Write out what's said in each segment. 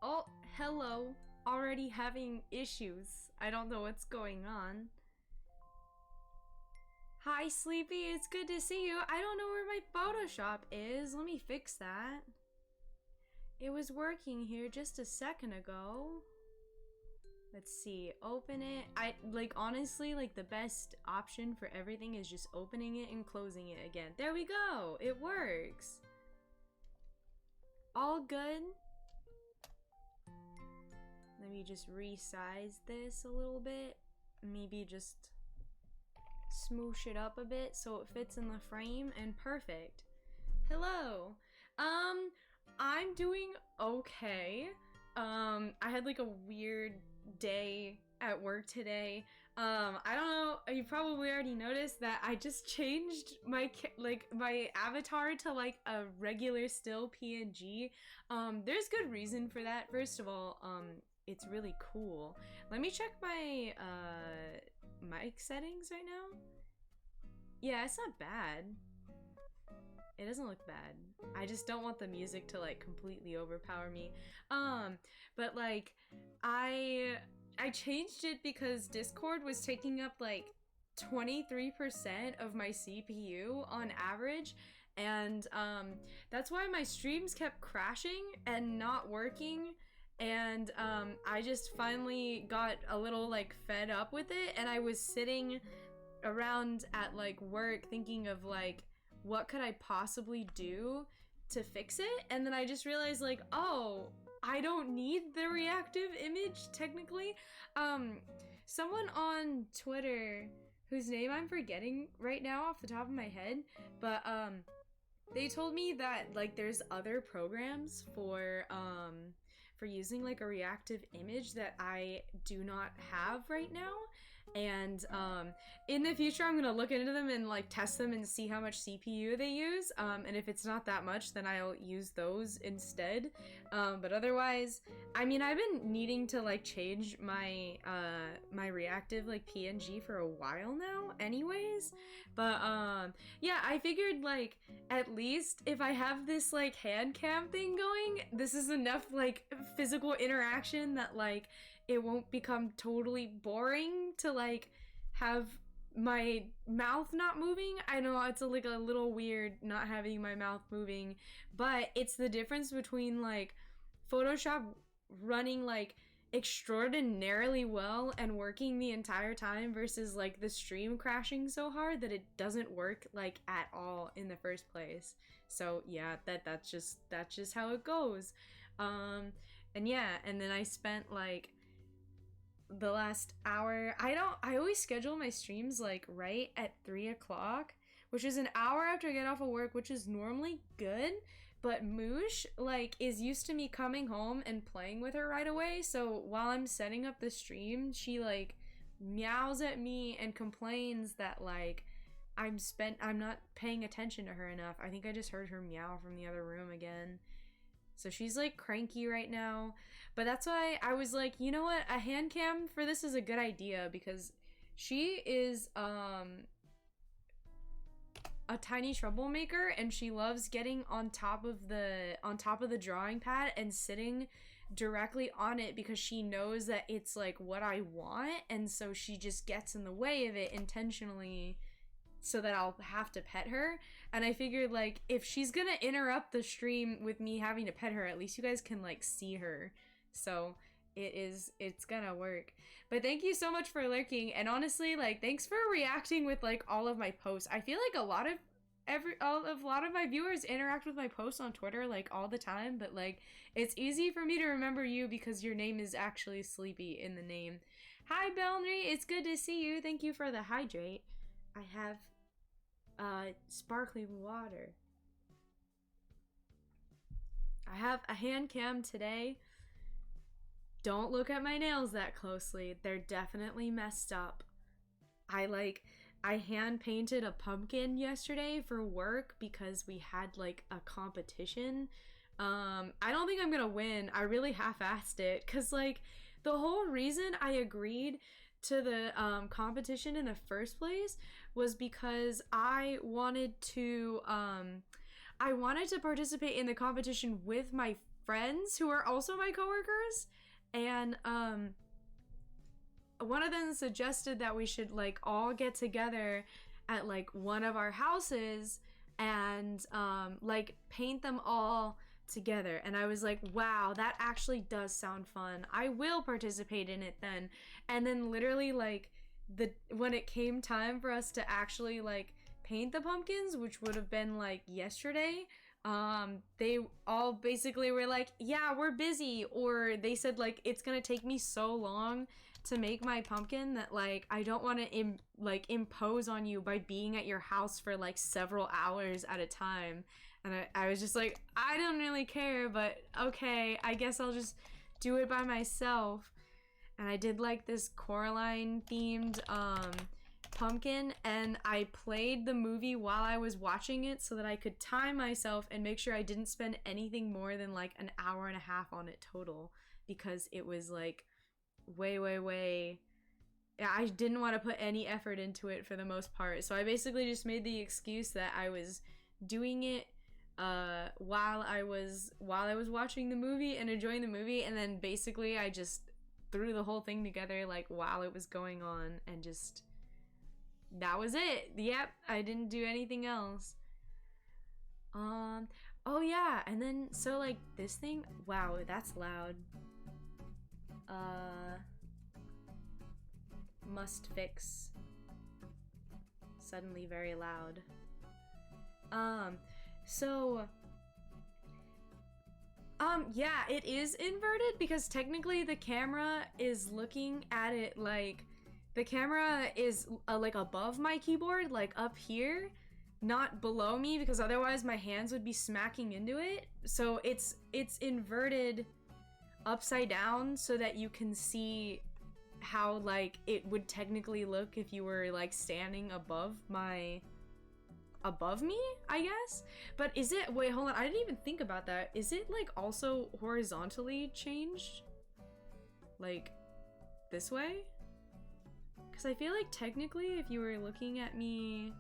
Oh, hello. Already having issues. I don't know what's going on. Hi, Sleepy. It's good to see you. I don't know where my Photoshop is. Let me fix that. It was working here just a second ago. Let's see. Open it. Honestly, the best option for everything is just opening it and closing it again. There we go. It works. All good. Let me just resize this a little bit. Maybe just smoosh it up a bit so it fits in the frame, and perfect. Hello. I'm doing okay. I had a weird day at work today. I don't know, you probably already noticed that I just changed my my avatar to a regular still PNG. There's good reason for that. First of all, it's really cool. Let me check my mic settings right now. Yeah, it's not bad. It doesn't look bad. I just don't want the music to completely overpower me. But I changed it because Discord was taking up 23% of my CPU on average, and that's why my streams kept crashing and not working. And I just finally got a little fed up with it, and I was sitting around at work thinking of what could I possibly do to fix it, and then I just realized oh, I don't need the reactive image technically. Someone on Twitter, whose name I'm forgetting right now off the top of my head, but they told me that there's other programs for using a reactive image that I do not have right now, and in the future I'm gonna look into them and test them and see how much CPU they use, and if it's not that much, then I'll use those instead. But otherwise, I mean, I've been needing to change my my reactive PNG for a while now anyways, but yeah, I figured at least if I have this hand cam thing going, this is enough physical interaction that it won't become totally boring to have my mouth not moving. I know it's a little weird not having my mouth moving, but it's the difference between Photoshop running extraordinarily well and working the entire time versus the stream crashing so hard that it doesn't work at all in the first place. So yeah, that's just how it goes. And yeah, and then I spent the last hour, I always schedule my streams right at 3 o'clock, which is an hour after I get off of work, which is normally good, but Moosh is used to me coming home and playing with her right away, so while I'm setting up the stream, she meows at me and complains that I'm not paying attention to her enough. I think I just heard her meow from the other room again. So she's cranky right now, but that's why I was you know what, a hand cam for this is a good idea, because she is a tiny troublemaker, and she loves getting on top of the drawing pad and sitting directly on it because she knows that it's what I want, and so she just gets in the way of it intentionally so that I'll have to pet her. And I figured if she's gonna interrupt the stream with me having to pet her, at least you guys can see her. So it's gonna work. But thank you so much for lurking, and honestly thanks for reacting with all of my posts. I feel a lot of my viewers interact with my posts on Twitter all the time, but it's easy for me to remember you because your name is actually Sleepy in the name. Hi Belnry, it's good to see you. Thank you for the hydrate. I have sparkling water. I have a hand cam today. Don't look at my nails that closely. They're definitely messed up. I hand painted a pumpkin yesterday for work because we had a competition. I don't think I'm gonna win. I really half-assed it because the whole reason I agreed to the competition in the first place was because I wanted to participate in the competition with my friends who are also my coworkers, and one of them suggested that we should like all get together at like one of our houses and like paint them all together. And I was like, wow, that actually does sound fun. I will participate in it then. And then literally like when it came time for us to actually like paint the pumpkins, which would have been like yesterday, they all basically were like, yeah, we're busy, or they said like it's gonna take me so long to make my pumpkin that like I don't want to impose on you by being at your house for like several hours at a time. And I was just like, I don't really care, but okay, I guess I'll just do it by myself. And I did like this Coraline themed pumpkin, and I played the movie while I was watching it so that I could time myself and make sure I didn't spend anything more than like an hour and a half on it total, because it was like way I didn't want to put any effort into it for the most part. So I basically just made the excuse that I was doing it while I was watching the movie and enjoying the movie, and then basically I just threw the whole thing together like while it was going on, and just that was it. Yep, I didn't do anything else. Oh yeah, and then so like this thing, wow, that's loud. Must fix. Suddenly very loud. Yeah, it is inverted because technically the camera is looking at it like the camera is like above my keyboard, like up here, not below me, because otherwise my hands would be smacking into it. So it's inverted upside down so that you can see how like it would technically look if you were like standing above me, I guess. But is it, wait, hold on, I didn't even think about that. Is it like also horizontally changed? Like this way? Because I feel like technically if you were looking at me,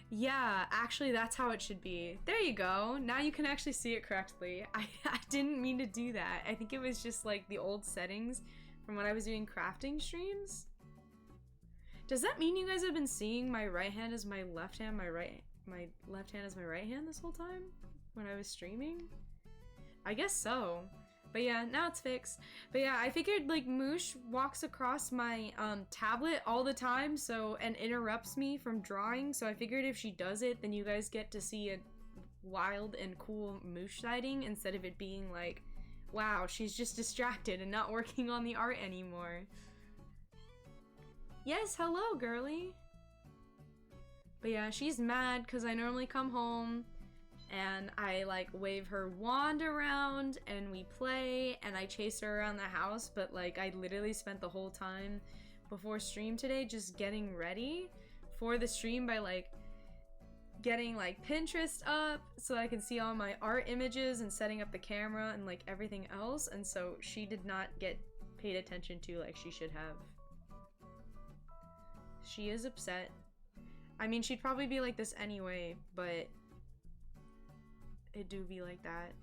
yeah, actually that's how it should be. There you go. Now you can actually see it correctly. I didn't mean to do that. I think it was just like the old settings from when I was doing crafting streams. Does that mean you guys have been seeing my right hand as my left hand, my left hand as my right hand this whole time when I was streaming? I guess so. But yeah, now it's fixed. But yeah, I figured like Moosh walks across my tablet all the time, so, and interrupts me from drawing, so I figured if she does it, then you guys get to see a wild and cool Moosh sighting instead of it being like, wow, she's just distracted and not working on the art anymore. Yes, hello, girly. But yeah, she's mad because I normally come home and I like wave her wand around and we play and I chase her around the house, but like I literally spent the whole time before stream today just getting ready for the stream by like getting like Pinterest up so I can see all my art images and setting up the camera and like everything else, and so she did not get paid attention to like she should have. She is upset. I mean, she'd probably be like this anyway, but it do be like that.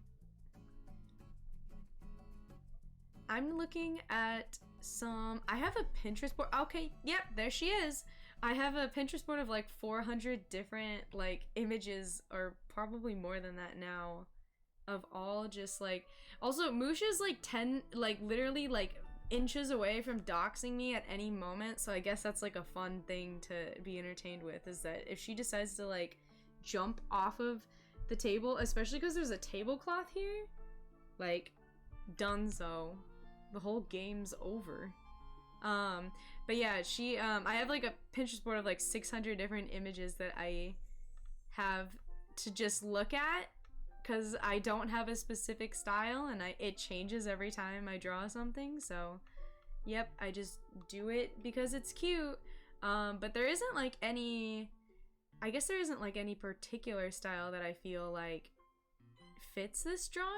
I'm looking at some, I have a Pinterest board. Okay, yep, there she is. I have a Pinterest board of like 400 different like images, or probably more than that now, of all just like, also Moosh is like 10, like literally like inches away from doxing me at any moment, so I guess that's like a fun thing to be entertained with, is that if she decides to like jump off of the table, especially because there's a tablecloth here, like dunzo, the whole game's over. But yeah, she I have like a Pinterest board of like 600 different images that I have to just look at because I don't have a specific style, and it changes every time I draw something, so yep, I just do it because it's cute. But there isn't like any, I guess there isn't like any particular style that I feel like fits this drawing.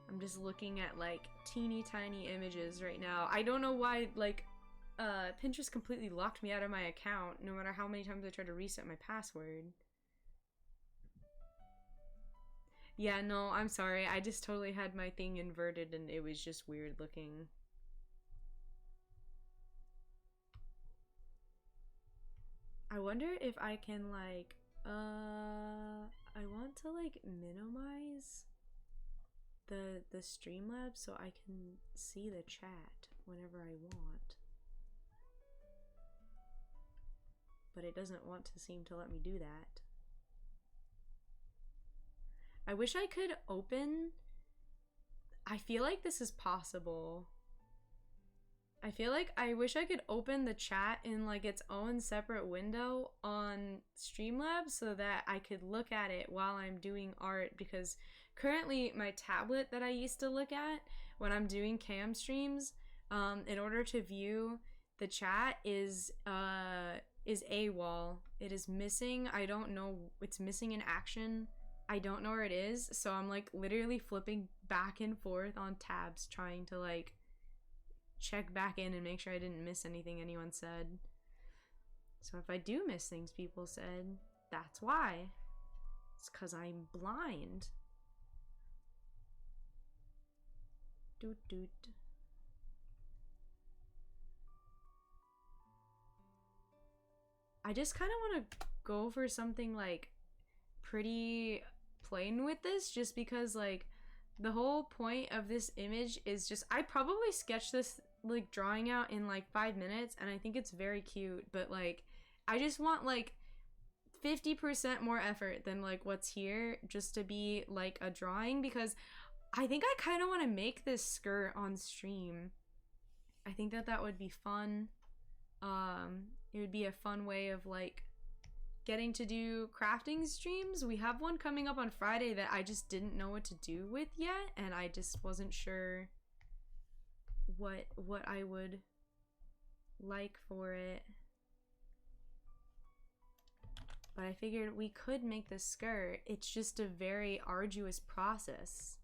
I'm just looking at like teeny tiny images right now. I don't know why like Pinterest completely locked me out of my account no matter how many times I tried to reset my password. Yeah, no, I'm sorry. I just totally had my thing inverted and it was just weird looking. I wonder if I can like, I want to like minimize the Streamlabs so I can see the chat whenever I want. But it doesn't want to seem to let me do that. I wish I could open... I feel like this is possible. I wish I could open the chat in like its own separate window on Streamlabs so that I could look at it while I'm doing art, because currently my tablet that I used to look at when I'm doing cam streams, in order to view the chat is AWOL. It is missing. I don't know. It's missing in action. I don't know where it is. So I'm like literally flipping back and forth on tabs trying to like check back in and make sure I didn't miss anything anyone said. So if I do miss things people said, that's why. It's because I'm blind. Doot doot. I just kind of want to go for something like pretty plain with this, just because like the whole point of this image is just, I probably sketched this like drawing out in like 5 minutes and I think it's very cute, but like I just want like 50% more effort than like what's here just to be like a drawing, because I think I kind of want to make this skirt on stream. I think that would be fun. It would be a fun way of like getting to do crafting streams. We have one coming up on Friday that I just didn't know what to do with yet, and I just wasn't sure what I would like for it. But I figured we could make the skirt. It's just a very arduous process.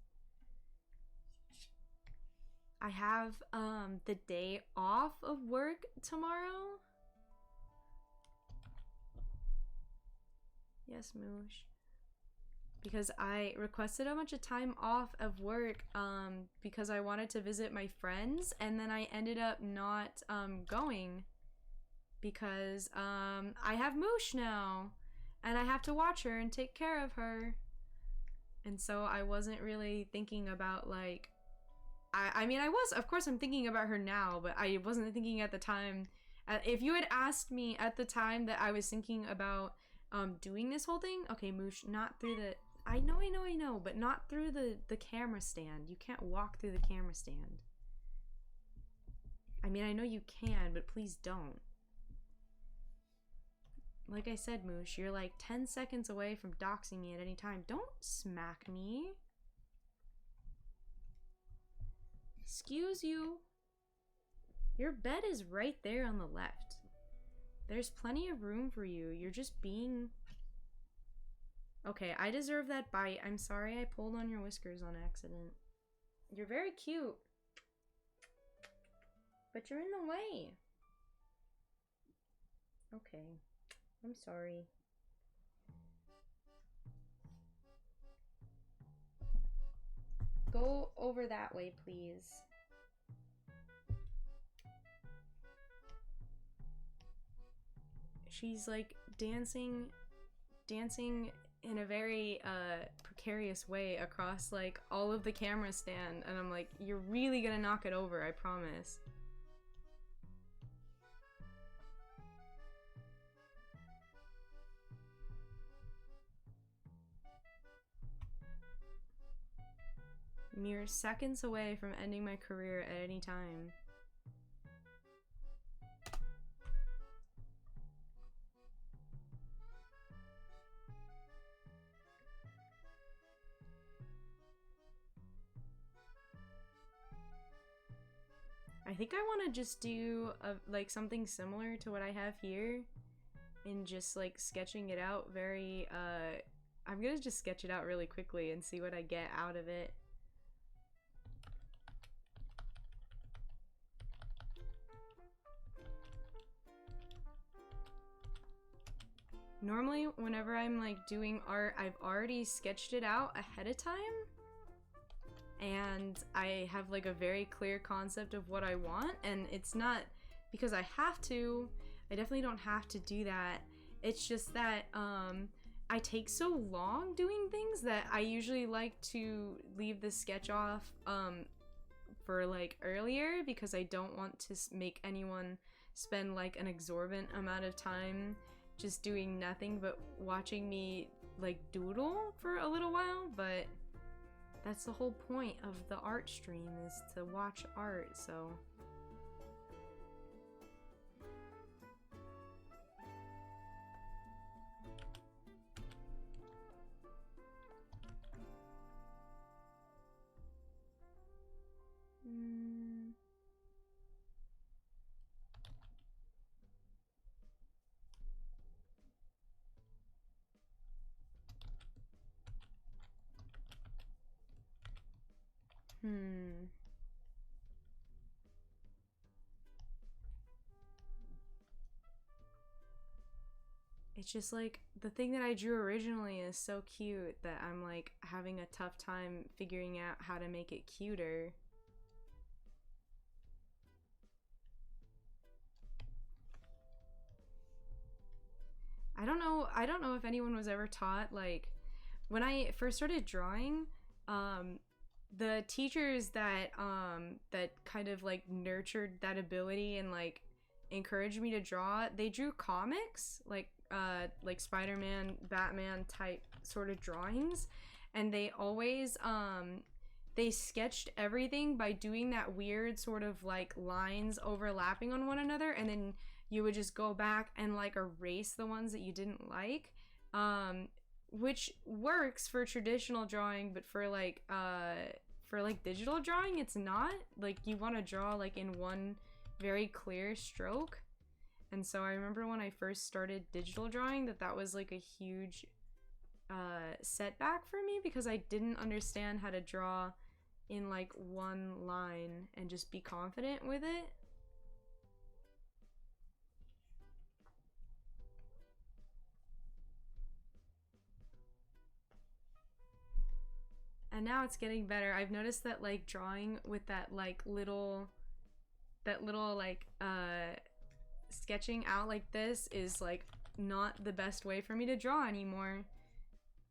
I have the day off of work tomorrow. Yes, Moosh. Because I requested a bunch of time off of work because I wanted to visit my friends, and then I ended up not going because I have Moosh now and I have to watch her and take care of her. And so I wasn't really thinking about like, I mean I was, of course I'm thinking about her now, but I wasn't thinking at the time. If you had asked me at the time that I was thinking about doing this whole thing, okay, Moosh, not through the, I know, but not through the camera stand. You can't walk through the camera stand. I mean, I know you can, but please don't. Like I said, Moosh, you're like 10 seconds away from doxing me at any time. Don't smack me. Excuse you. Your bed is right there on the left. There's plenty of room for you. You're just being... Okay, I deserve that bite. I'm sorry I pulled on your whiskers on accident. You're very cute. But you're in the way. Okay. I'm sorry. Go over that way, please. She's like dancing in a very precarious way across like all of the camera stand, and I'm like, you're really gonna knock it over, I promise. Mere seconds away from ending my career at any time. I think I want to just do like something similar to what I have here, and just like sketching it out very I'm gonna just sketch it out really quickly and see what I get out of it. normally whenever I'm like doing art, I've already sketched it out ahead of time, and I have like a very clear concept of what I want, and it's not because I have to. I definitely don't have to do that. It's just that I take so long doing things that I usually like to leave the sketch off for like earlier, because I don't want to make anyone spend like an exorbitant amount of time just doing nothing but watching me like doodle for a little while. But that's the whole point of the art stream, is to watch art, so. It's just like the thing that I drew originally is so cute that I'm like having a tough time figuring out how to make it cuter. I don't know if anyone was ever taught, like, when I first started drawing, the teachers that kind of like nurtured that ability and like encouraged me to draw, they drew comics, like Spider-Man, Batman type sort of drawings, and they always they sketched everything by doing that weird sort of like lines overlapping on one another, and then you would just go back and like erase the ones that you didn't like, which works for traditional drawing, but for like digital drawing, it's not. Like, you want to draw like in one very clear stroke. And so I remember when I first started digital drawing that was like a huge setback for me, because I didn't understand how to draw in like one line and just be confident with it. And now it's getting better. I've noticed that like drawing with that little like sketching out like this is like not the best way for me to draw anymore.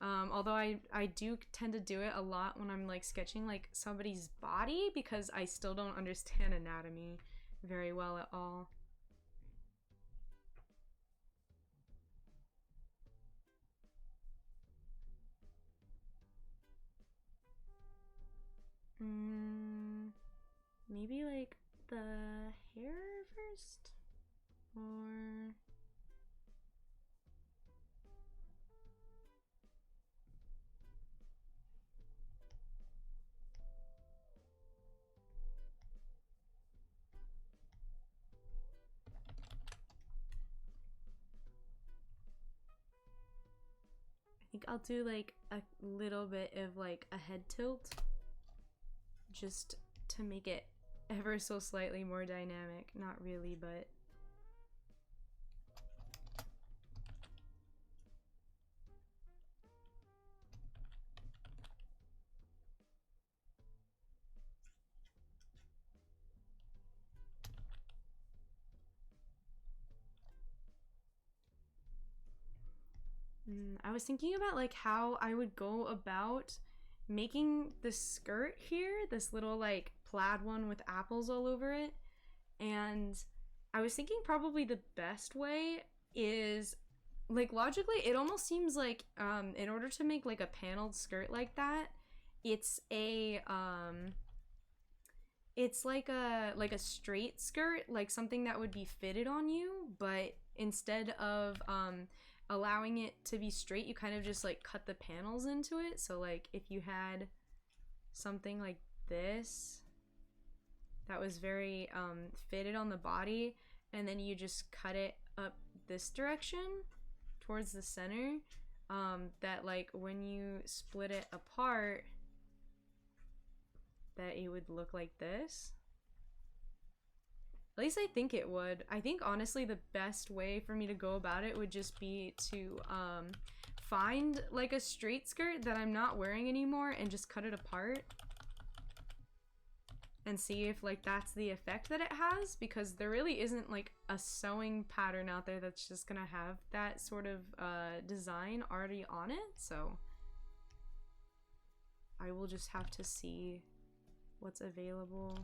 Although I do tend to do it a lot when I'm like sketching like somebody's body, because I still don't understand anatomy very well at all. Maybe like the hair first? Or... I think I'll do like a little bit of like a head tilt, just to make it ever so slightly more dynamic. Not really, but... I was thinking about like how I would go about making the skirt here, this little like plaid one with apples all over it, and I was thinking probably the best way is, like, logically it almost seems like in order to make like a paneled skirt like that, it's like a straight skirt, like something that would be fitted on you, but instead of allowing it to be straight, you kind of just like cut the panels into it. So like if you had something like this that was very fitted on the body, and then you just cut it up this direction towards the center, that like when you split it apart, that it would look like this. At least I think it would. I think honestly the best way for me to go about it would just be to find like a straight skirt that I'm not wearing anymore and just cut it apart and see if like that's the effect that it has, because there really isn't like a sewing pattern out there that's just gonna have that sort of design already on it. So I will just have to see what's available.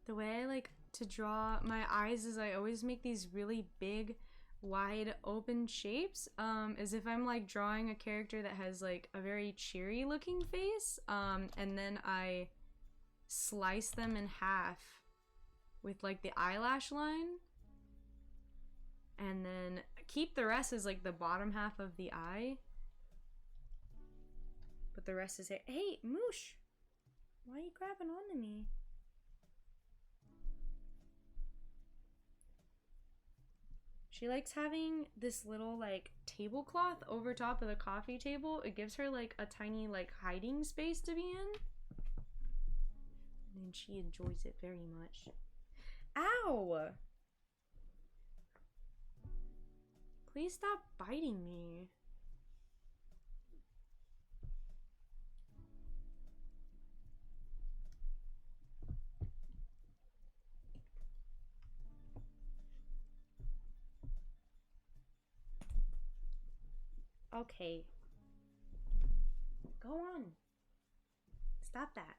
The way I like to draw my eyes is I always make these really big, wide open shapes, as if I'm like drawing a character that has like a very cheery looking face, and then I slice them in half with like the eyelash line, and then keep the rest as like the bottom half of the eye, but the rest is it. Hey, Moosh, why are you grabbing onto me? She likes having this little like tablecloth over top of the coffee table. It gives her like a tiny like hiding space to be in. And she enjoys it very much. Ow! Please stop biting me. Okay. Go on. Stop that.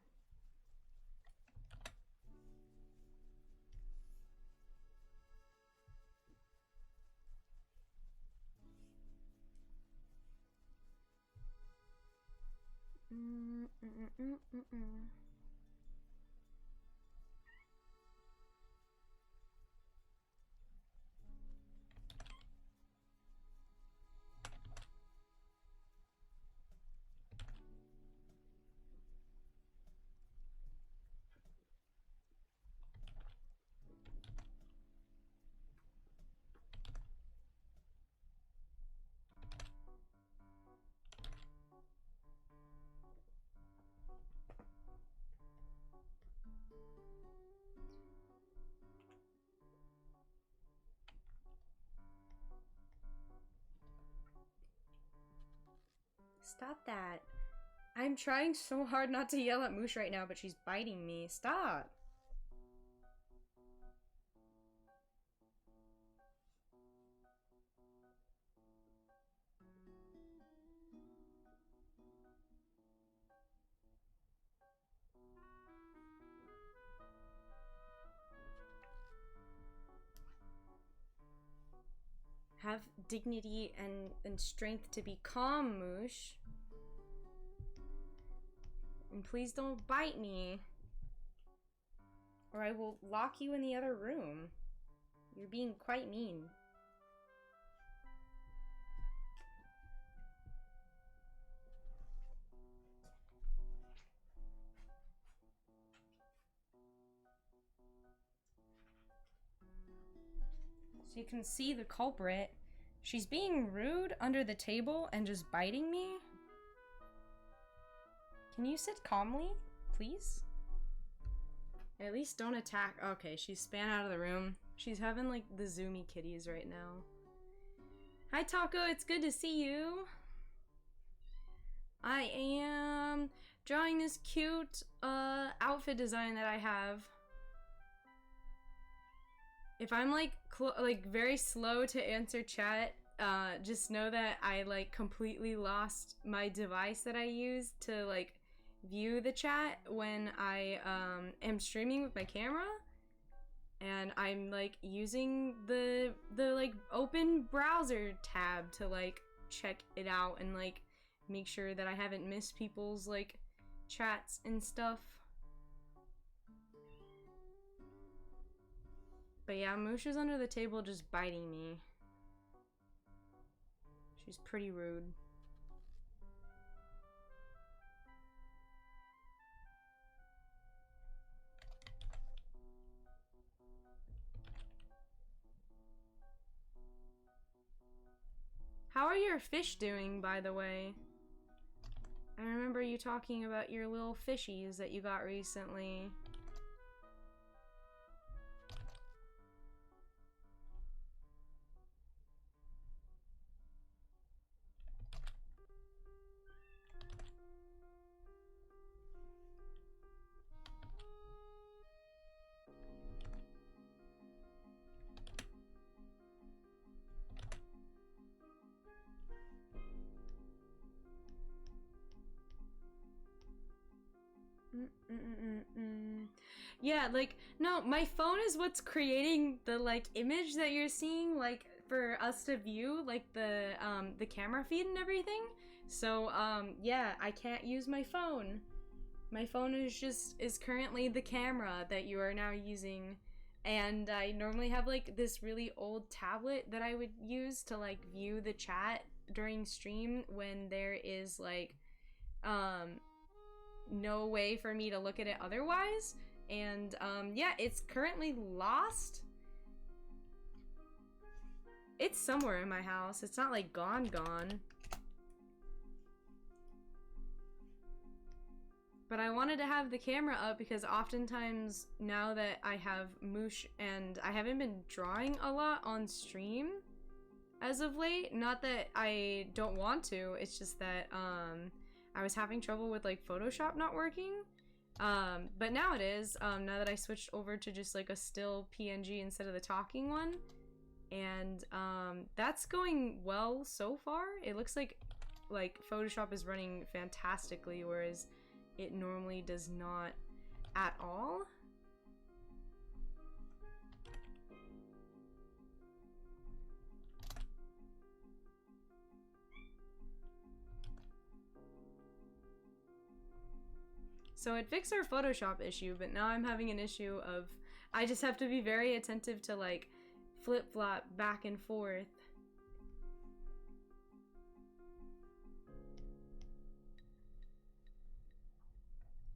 Stop that. I'm trying so hard not to yell at Moosh right now, but she's biting me. Stop. Have dignity and strength to be calm, Moosh. And please don't bite me, or I will lock you in the other room. You're being quite mean. So you can see the culprit. She's being rude under the table and just biting me. Can you sit calmly, please? At least don't attack. Okay, she span out of the room. She's having like the zoomy kitties right now. Hi Taco, it's good to see you. I am drawing this cute outfit design that I have. If I'm like very slow to answer chat, just know that I like completely lost my device that I used to like view the chat when I am streaming with my camera, and I'm like using the like open browser tab to like check it out and like make sure that I haven't missed people's like chats and stuff. But yeah, Moosh is under the table just biting me. She's pretty rude. How are your fish doing, by the way? I remember you talking about your little fishies that you got recently. Yeah, like, no, my phone is what's creating the, like, image that you're seeing, like, for us to view, like, the camera feed and everything. So, yeah, I can't use my phone. My phone is currently the camera that you are now using. And I normally have, like, this really old tablet that I would use to, like, view the chat during stream when there is, like, no way for me to look at it otherwise. And yeah, it's currently lost. It's somewhere in my house. It's not like gone. But I wanted to have the camera up because oftentimes now that I have Moosh and I haven't been drawing a lot on stream as of late, not that I don't want to, it's just that I was having trouble with like Photoshop not working. But now it is, now that I switched over to just like a still PNG instead of the talking one. And that's going well so far. It looks like Photoshop is running fantastically, whereas it normally does not at all. So it fixed our Photoshop issue, but now I'm having an issue of I just have to be very attentive to like flip-flop back and forth.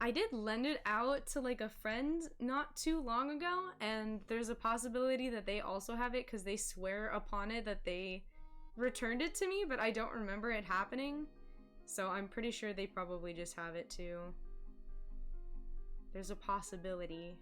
I did lend it out to like a friend not too long ago, and there's a possibility that they also have it because they swear upon it that they returned it to me, but I don't remember it happening. So I'm pretty sure they probably just have it too. There's a possibility.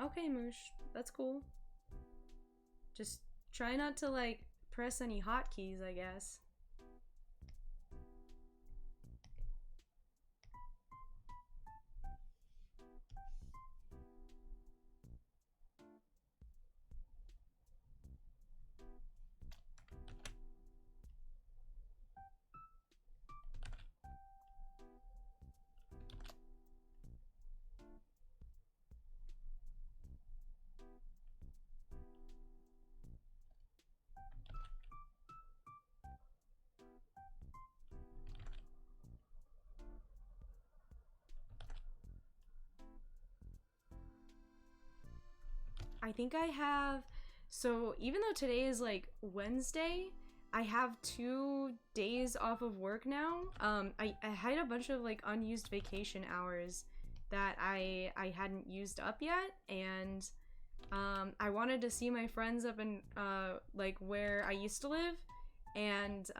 Okay, Moosh, that's cool. Just try not to like press any hotkeys, I guess. I think I have, so even though today is like Wednesday, I have 2 days off of work now. I had a bunch of like unused vacation hours that I hadn't used up yet, and I wanted to see my friends up in like where I used to live, and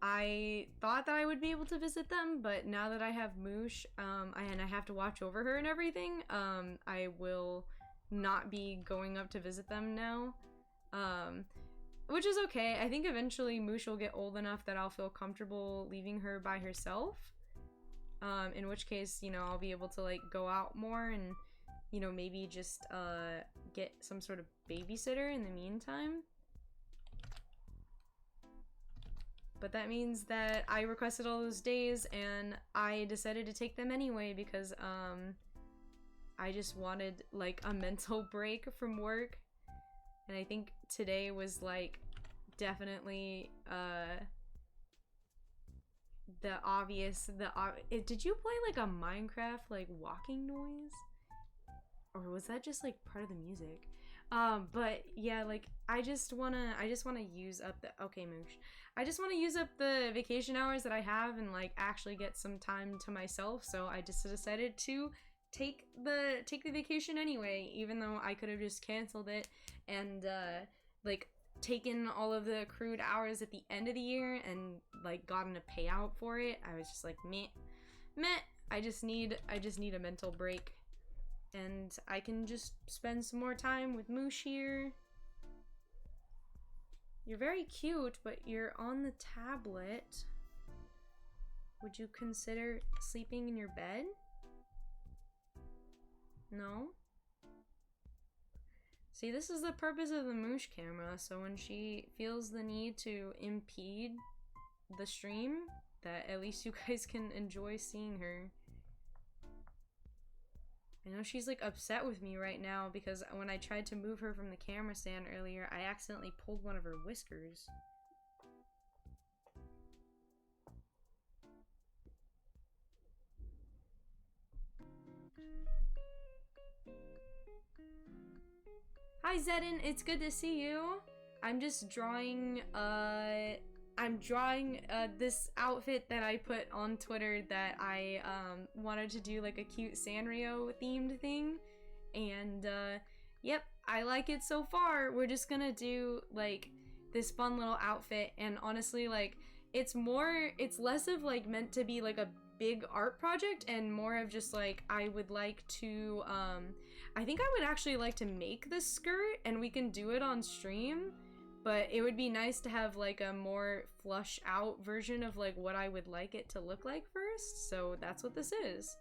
I thought that I would be able to visit them, but now that I have Moosh, and I have to watch over her and everything, I will not be going up to visit them now. Which is okay. I think eventually Moosh will get old enough that I'll feel comfortable leaving her by herself. In which case, you know, I'll be able to like go out more and, you know, maybe just get some sort of babysitter in the meantime. But that means that I requested all those days and I decided to take them anyway because I just wanted like a mental break from work. And I think today was like definitely did you play like a Minecraft like walking noise? Or was that just like part of the music? But yeah, like I just wanna use up the Moosh. I just wanna use up the vacation hours that I have and like actually get some time to myself, so I just decided to take the vacation anyway, even though I could have just canceled it and like taken all of the accrued hours at the end of the year and like gotten a payout for it. I was just like meh. I just need a mental break, and I can just spend some more time with Moosh here. You're very cute, but you're on the tablet. Would you consider sleeping in your bed? No? See, this is the purpose of the Moosh camera, so when she feels the need to impede the stream, that at least you guys can enjoy seeing her. I know she's like upset with me right now because when I tried to move her from the camera stand earlier, I accidentally pulled one of her whiskers. Hi Zedin, it's good to see you. I'm just drawing this outfit that I put on Twitter that I wanted to do like a cute Sanrio themed thing, and yep, I like it so far. We're just gonna do like this fun little outfit, and honestly, like it's less of like meant to be like a big art project and more of just like I would like to I think I would actually like to make this skirt and we can do it on stream, but it would be nice to have like a more flush out version of like what I would like it to look like first, so that's what this is.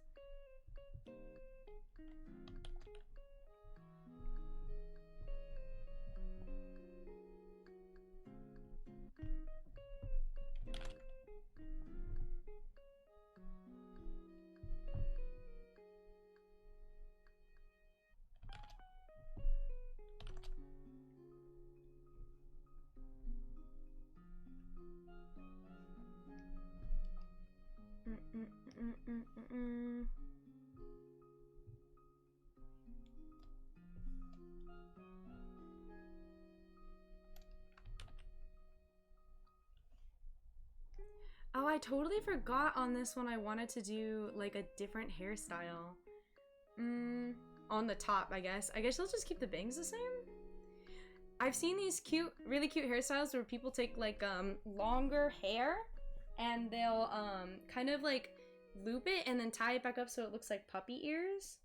Oh, I totally forgot on this one I wanted to do like a different hairstyle. On the top, I guess. I guess I'll just keep the bangs the same. I've seen these really cute hairstyles where people take like longer hair and they'll kind of like loop it and then tie it back up so it looks like puppy ears.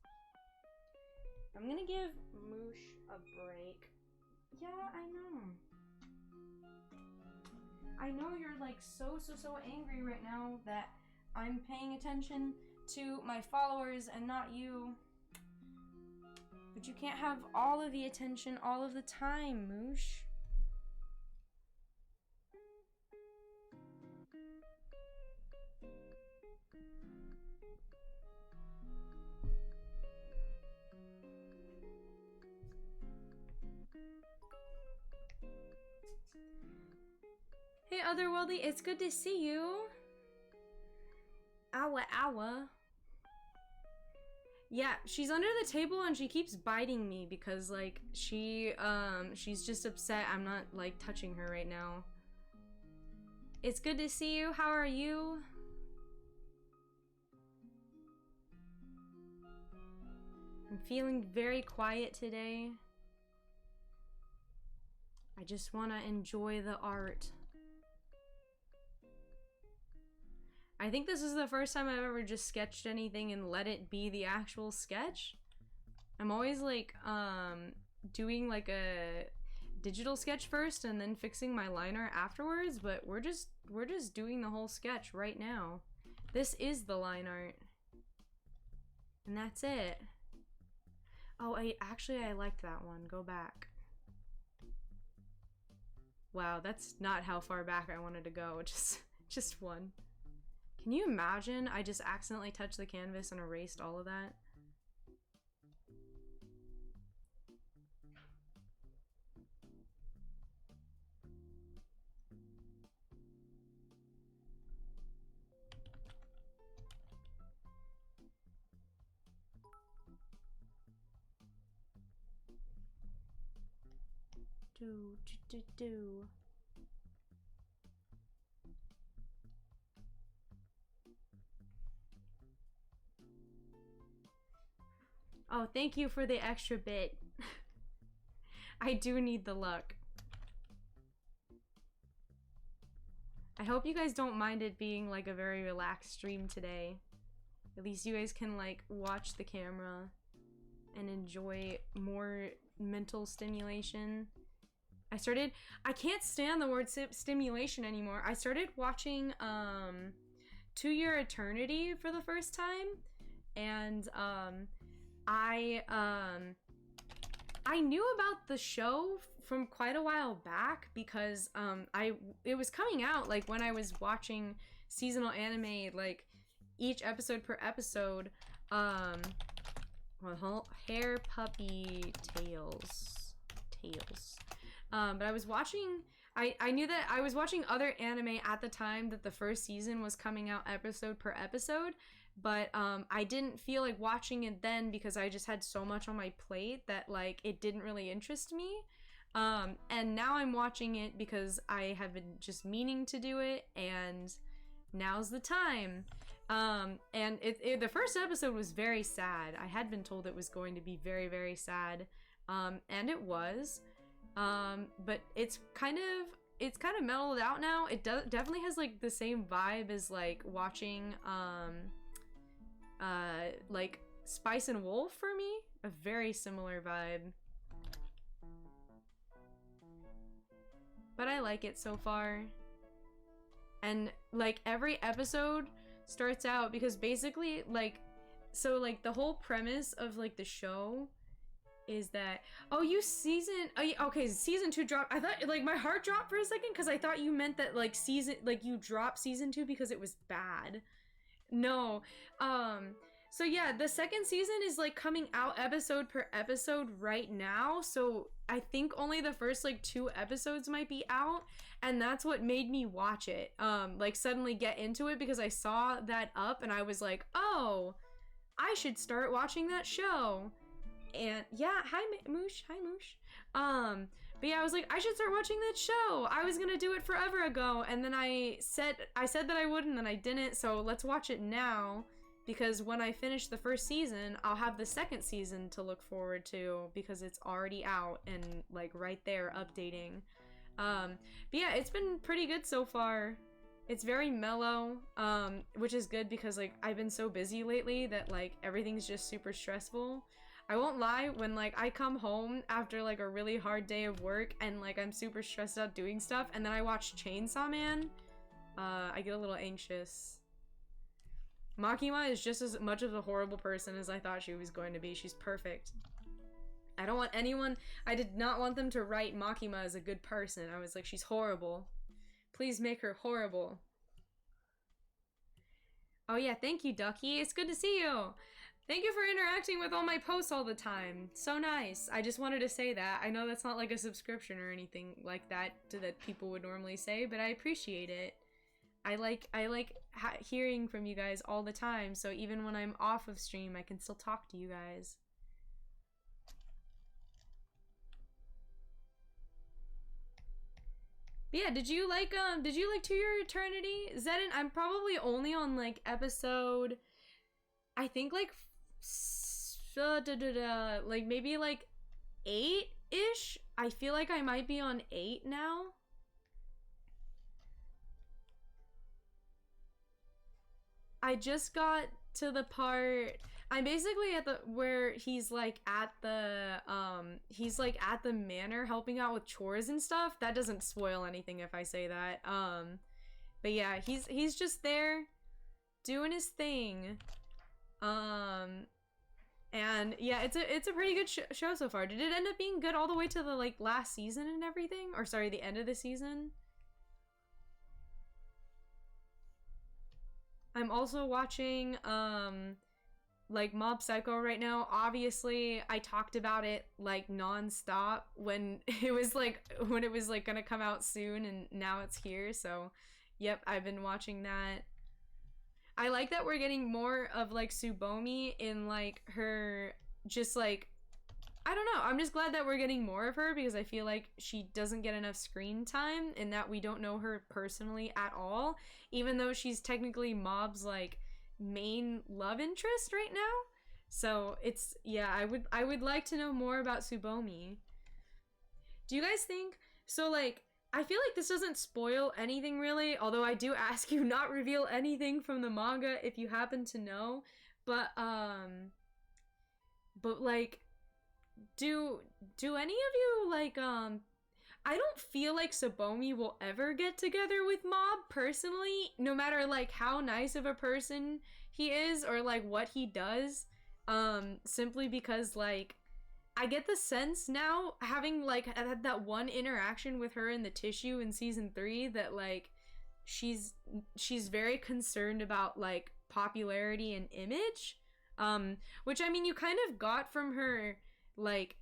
I'm gonna give Moosh a break. Yeah, I know you're like so angry right now that I'm paying attention to my followers and not you. But you can't have all of the attention all of the time, Moosh. Hey, Otherworldly, it's good to see you. Owa. Yeah, she's under the table and she keeps biting me because, like, she's just upset I'm not, like, touching her right now. It's good to see you. How are you? I'm feeling very quiet today. I just want to enjoy the art. I think this is the first time I've ever just sketched anything and let it be the actual sketch. I'm always like doing like a digital sketch first and then fixing my liner afterwards, but we're just doing the whole sketch right now. This is the line art. And that's it. Oh, I liked that one. Go back. Wow, that's not how far back I wanted to go. Just one. Can you imagine I just accidentally touched the canvas and erased all of that? Do. Oh, thank you for the extra bit. I do need the luck. I hope you guys don't mind it being like a very relaxed stream today. At least you guys can like watch the camera and enjoy more mental stimulation. I can't stand the word stimulation anymore. I started watching To Your Eternity for the first time, and I knew about the show from quite a while back because it was coming out like when I was watching seasonal anime, like each episode per episode. Well, hair puppy tails. But I was watching, I knew that I was watching other anime at the time that the first season was coming out episode per episode, but I didn't feel like watching it then because I just had so much on my plate that like it didn't really interest me. And now I'm watching it because I have been just meaning to do it, and now's the time. And the first episode was very sad. I had been told it was going to be very, very sad, and it was. But it's kind of mellowed out now. It definitely has like the same vibe as like watching like Spice and Wolf for me. A very similar vibe. But I like it so far. And like every episode starts out because basically like, so like the whole premise of like the show is that season 2 dropped. I thought like my heart dropped for a second because I thought you meant that like you dropped season 2 because it was bad. No. So yeah, the second season is like coming out episode per episode right now, so I think only the first like 2 episodes might be out, and that's what made me watch it, like suddenly get into it because I saw that up and I was like, oh, I should start watching that show. And yeah, hi Moosh. But yeah, I was like, I should start watching that show. I was gonna do it forever ago, and then I said that I would, and then I didn't. So let's watch it now, because when I finish the first season, I'll have the second season to look forward to because it's already out and like right there updating. But yeah, it's been pretty good so far. It's very mellow, which is good because like I've been so busy lately that like everything's just super stressful. I won't lie, when like I come home after like a really hard day of work and like I'm super stressed out doing stuff and then I watch Chainsaw Man, I get a little anxious. Makima is just as much of a horrible person as I thought she was going to be. She's perfect. I did not want them to write Makima as a good person. I was like, she's horrible. Please make her horrible. Oh yeah, thank you, Ducky. It's good to see you. Thank you for interacting with all my posts all the time. So nice. I just wanted to say that. I know that's not like a subscription or anything like that that people would normally say, but I appreciate it. I like hearing from you guys all the time, so even when I'm off of stream, I can still talk to you guys. But yeah, did you like To Your Eternity? Zedin, I'm probably only on like episode, I think like like maybe like 8-ish. I feel like I might be on 8 now. I just got to the part. I'm basically at the where he's like at the manor helping out with chores and stuff. That doesn't spoil anything if I say that. But yeah, he's just there doing his thing. And yeah, it's a pretty good show so far. Did it end up being good all the way to the like last season and everything? Or sorry, the end of the season? I'm also watching like Mob Psycho right now. Obviously, I talked about it like nonstop when it was like gonna come out soon, and now it's here. So, yep, I've been watching that. I like that we're getting more of like Tsubomi in like her just like I don't know. I'm just glad that we're getting more of her because I feel like she doesn't get enough screen time and that we don't know her personally at all, even though she's technically Mob's like main love interest right now. So it's yeah, I would like to know more about Tsubomi. Do you guys think so like I feel like this doesn't spoil anything really, although I do ask you not reveal anything from the manga if you happen to know. But like do any of you like I don't feel like Tsubomi will ever get together with Mob personally, no matter like how nice of a person he is or like what he does. Simply because like I get the sense now, having like had that one interaction with her in the tissue in season 3, that like she's very concerned about like popularity and image, which I mean you kind of got from her like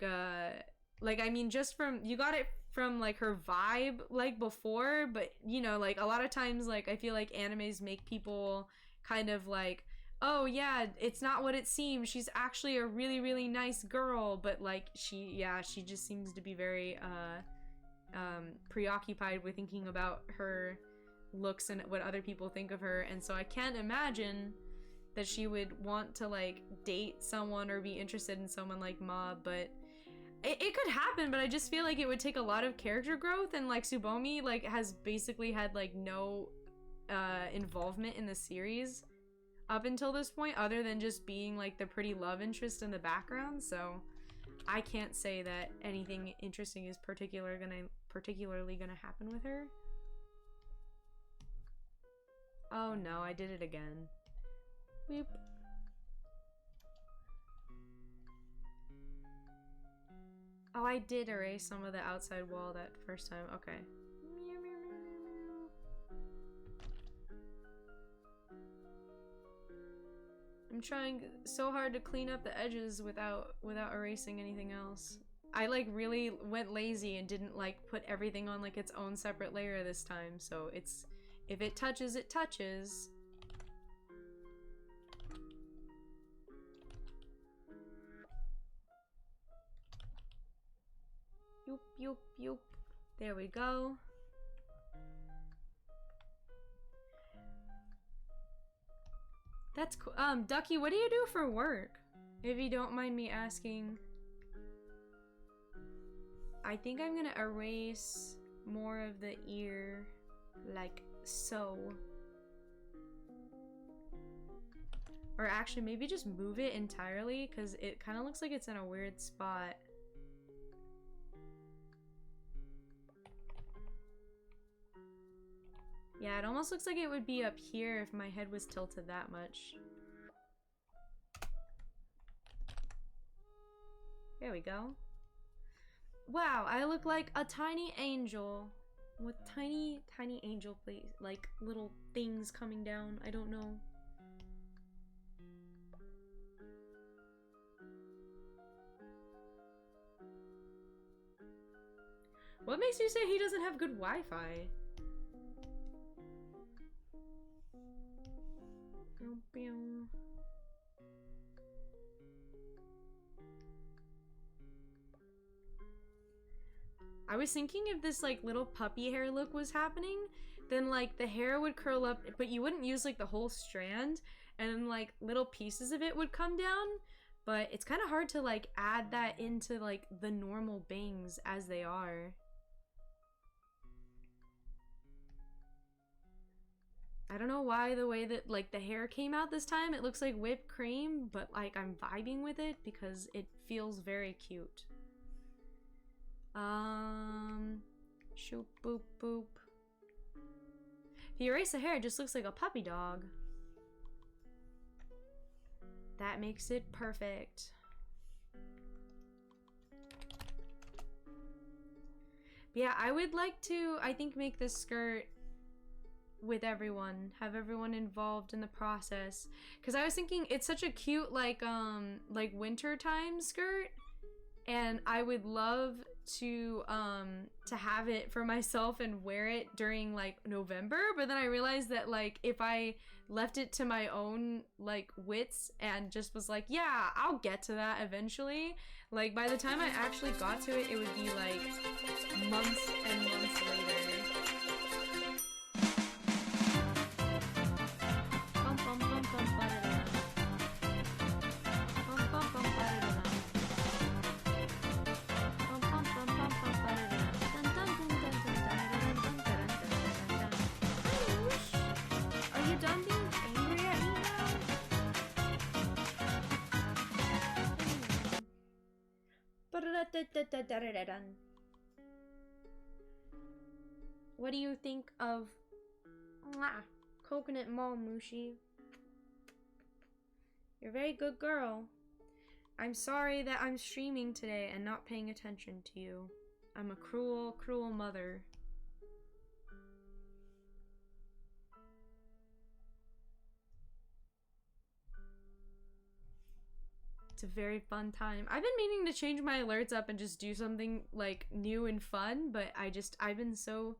I mean just from you got it from like her vibe like before, but you know like a lot of times like I feel like animes make people kind of like, oh yeah, it's not what it seems, she's actually a really really nice girl, but like she just seems to be very preoccupied with thinking about her looks and what other people think of her. And so I can't imagine that she would want to like date someone or be interested in someone like Mob, but it could happen, but I just feel like it would take a lot of character growth, and like Tsubomi like has basically had like no involvement in the series up until this point other than just being like the pretty love interest in the background. So I can't say that anything interesting is particularly gonna happen with her. Oh no, I did it again. Weep. Oh, I did erase some of the outside wall that first time. Okay. I'm trying so hard to clean up the edges without erasing anything else. I like really went lazy and didn't like put everything on like its own separate layer this time. So it's, if it touches, it touches. Yoop, yoop, yoop. There we go. That's cool. Ducky, what do you do for work? If you don't mind me asking. I think I'm gonna erase more of the ear, like so. Or actually, maybe just move it entirely, because it kind of looks like it's in a weird spot. Yeah, it almost looks like it would be up here if my head was tilted that much. There we go. Wow, I look like a tiny angel. With tiny, tiny angel, please. Like, little things coming down. I don't know. What makes you say he doesn't have good Wi-Fi? I was thinking if this like little puppy hair look was happening, then like the hair would curl up, but you wouldn't use like the whole strand, and like little pieces of it would come down. But it's kind of hard to like add that into like the normal bangs as they are. I don't know why the way that like the hair came out this time, it looks like whipped cream, but like I'm vibing with it because it feels very cute. Shoop boop boop. If you erase the hair, it just looks like a puppy dog. That makes it perfect. But yeah, I would like to, I think, make this skirt with everyone, have everyone involved in the process, because I was thinking it's such a cute like winter time skirt, and I would love to have it for myself and wear it during like November. But then I realized that like if I left it to my own like wits and just was like, yeah, I'll get to that eventually, like by the time I actually got to it, it would be like months and months later. What do you think of coconut mom, Mushi? You're a very good girl. I'm sorry that I'm streaming today and not paying attention to you. I'm a cruel, cruel mother. It's a very fun time. I've been meaning to change my alerts up and just do something like new and fun, but I've been so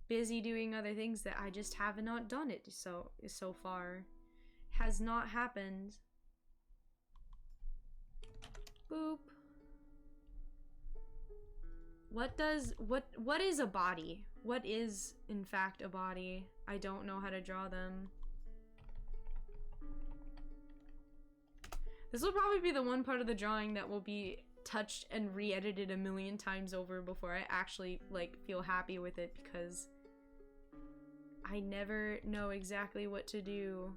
busy doing other things that I just have not done it so far. Has not happened. Boop. What is a body? What is in fact a body? I don't know how to draw them. This will probably be the one part of the drawing that will be touched and re-edited a million times over before I actually like feel happy with it, because I never know exactly what to do.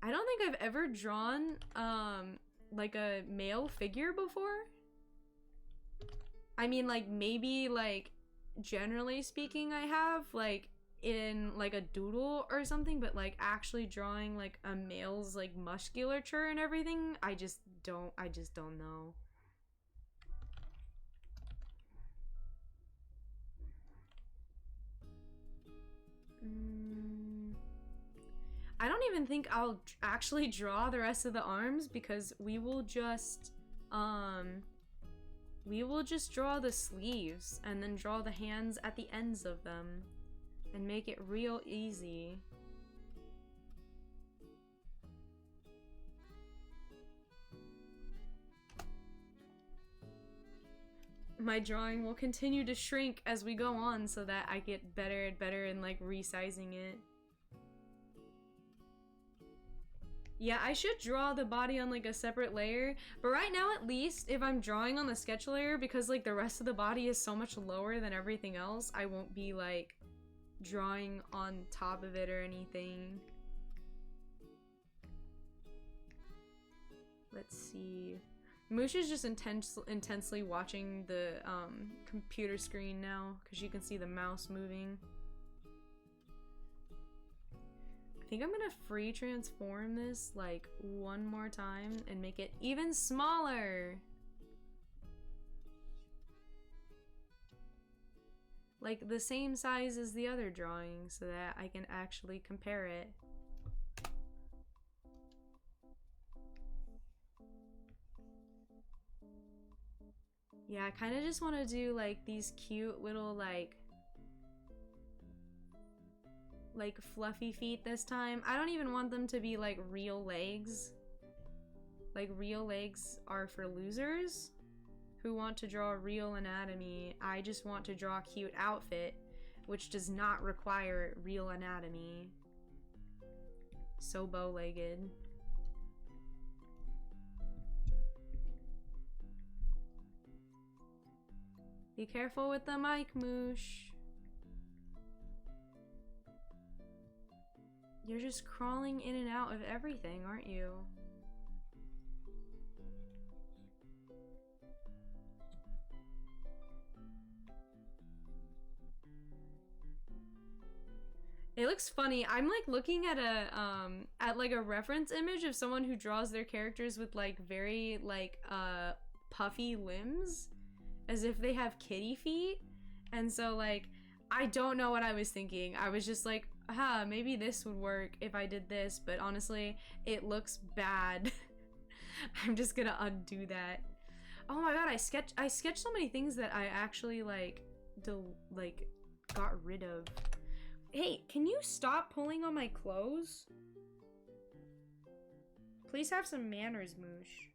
I don't think I've ever drawn like a male figure before. I mean, like maybe like generally speaking I have, like in like a doodle or something, but like actually drawing like a male's like musculature and everything, I just don't know. I don't even think I'll actually draw the rest of the arms, because we will just draw the sleeves and then draw the hands at the ends of them and make it real easy. My drawing will continue to shrink as we go on so that I get better and better in like resizing it. Yeah, I should draw the body on like a separate layer, but right now at least if I'm drawing on the sketch layer, because like the rest of the body is so much lower than everything else, I won't be like drawing on top of it or anything. Let's see. Musha's just intensely watching the computer screen now because you can see the mouse moving. I think I'm gonna free transform this like one more time and make it even smaller. Like the same size as the other drawing so that I can actually compare it. Yeah, I kind of just want to do like these cute little like fluffy feet this time. I don't even want them to be like real legs. Like real legs are for losers who want to draw real anatomy. I just want to draw a cute outfit, which does not require real anatomy. So bow-legged. Be careful with the mic, Moosh. You're just crawling in and out of everything, aren't you? It looks funny. I'm like looking at a reference image of someone who draws their characters with like very like puffy limbs, as if they have kitty feet. And so like I don't know what I was thinking. I was just like, maybe this would work if I did this, but honestly, it looks bad. I'm just gonna undo that. Oh my god, I sketched so many things that I actually like got rid of. Hey, can you stop pulling on my clothes? Please have some manners, Moosh.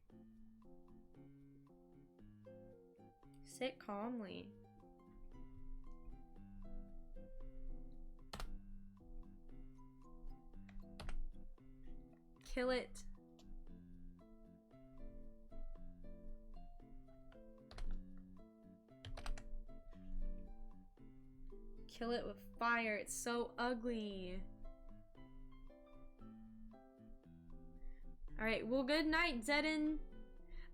Sit calmly. Kill it. Kill it with fire. It's so ugly. Alright, well, good night, Zedin.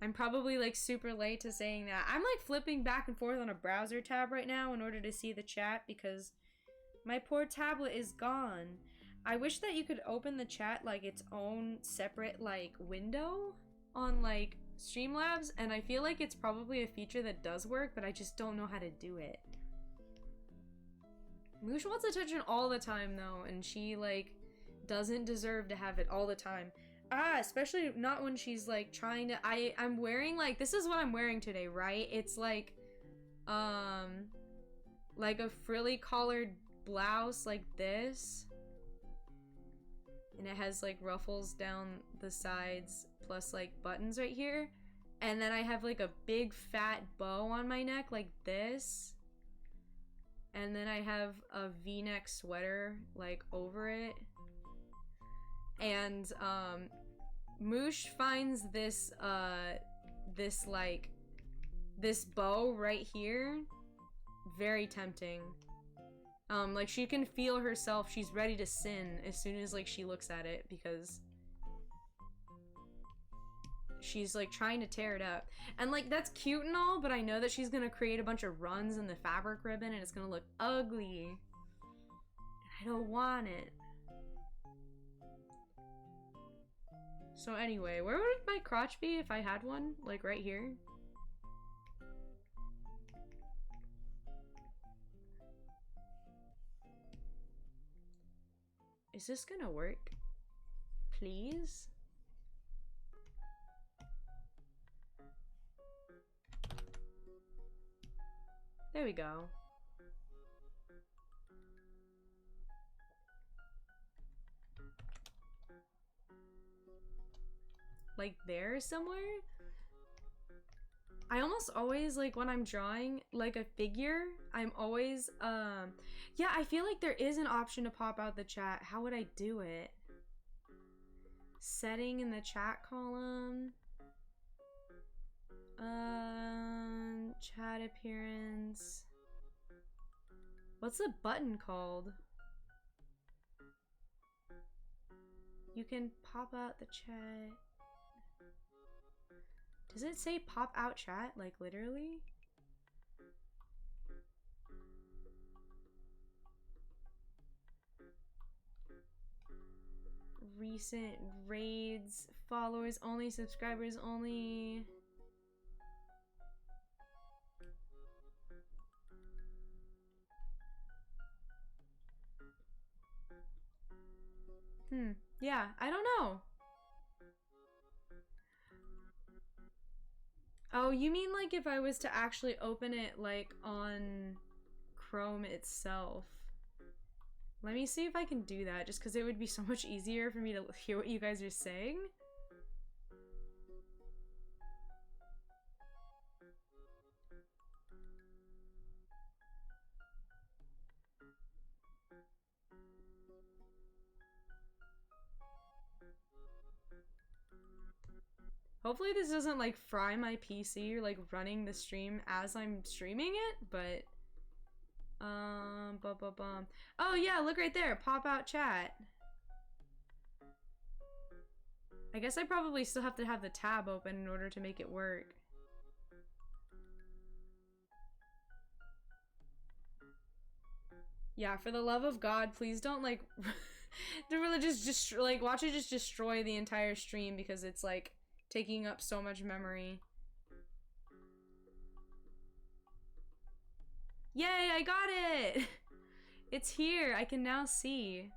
I'm probably like super late to saying that. I'm like flipping back and forth on a browser tab right now in order to see the chat because my poor tablet is gone. I wish that you could open the chat like its own separate like window on like Streamlabs, and I feel like it's probably a feature that does work, but I just don't know how to do it. Moosh wants attention all the time though, and she like doesn't deserve to have it all the time. Especially not when she's like trying to I'm wearing like, this is what I'm wearing today, right? It's like a frilly collared blouse like this. And it has like ruffles down the sides plus like buttons right here. And then I have like a big fat bow on my neck like this. And then I have a V-neck sweater like over it. And Moosh finds this this bow right here very tempting. Like she can feel herself, she's ready to sin as soon as like she looks at it because she's like trying to tear it up. And like that's cute and all, but I know that she's gonna create a bunch of runs in the fabric ribbon and it's gonna look ugly. I don't want it. So anyway, where would my crotch be if I had one? Like right here? Is this gonna work? Please? There we go. Like there somewhere? I almost always, like, when I'm drawing, like, a figure, I'm always, yeah, I feel like there is an option to pop out the chat. How would I do it? Setting in the chat column. Chat appearance. What's the button called? You can pop out the chat. Does it say pop out chat? Like literally? Recent raids, followers only, subscribers only. Yeah, I don't know. Oh, you mean like if I was to actually open it like on Chrome itself? Let me see if I can do that, just because it would be so much easier for me to hear what you guys are saying. Hopefully this doesn't like fry my PC or like running the stream as I'm streaming it, but oh yeah, look right there, pop out chat. I guess I probably still have to have the tab open in order to make it work. Yeah, for the love of God, please don't like really just like watch it just destroy the entire stream because it's like taking up so much memory. Yay, I got it! It's here, I can now see.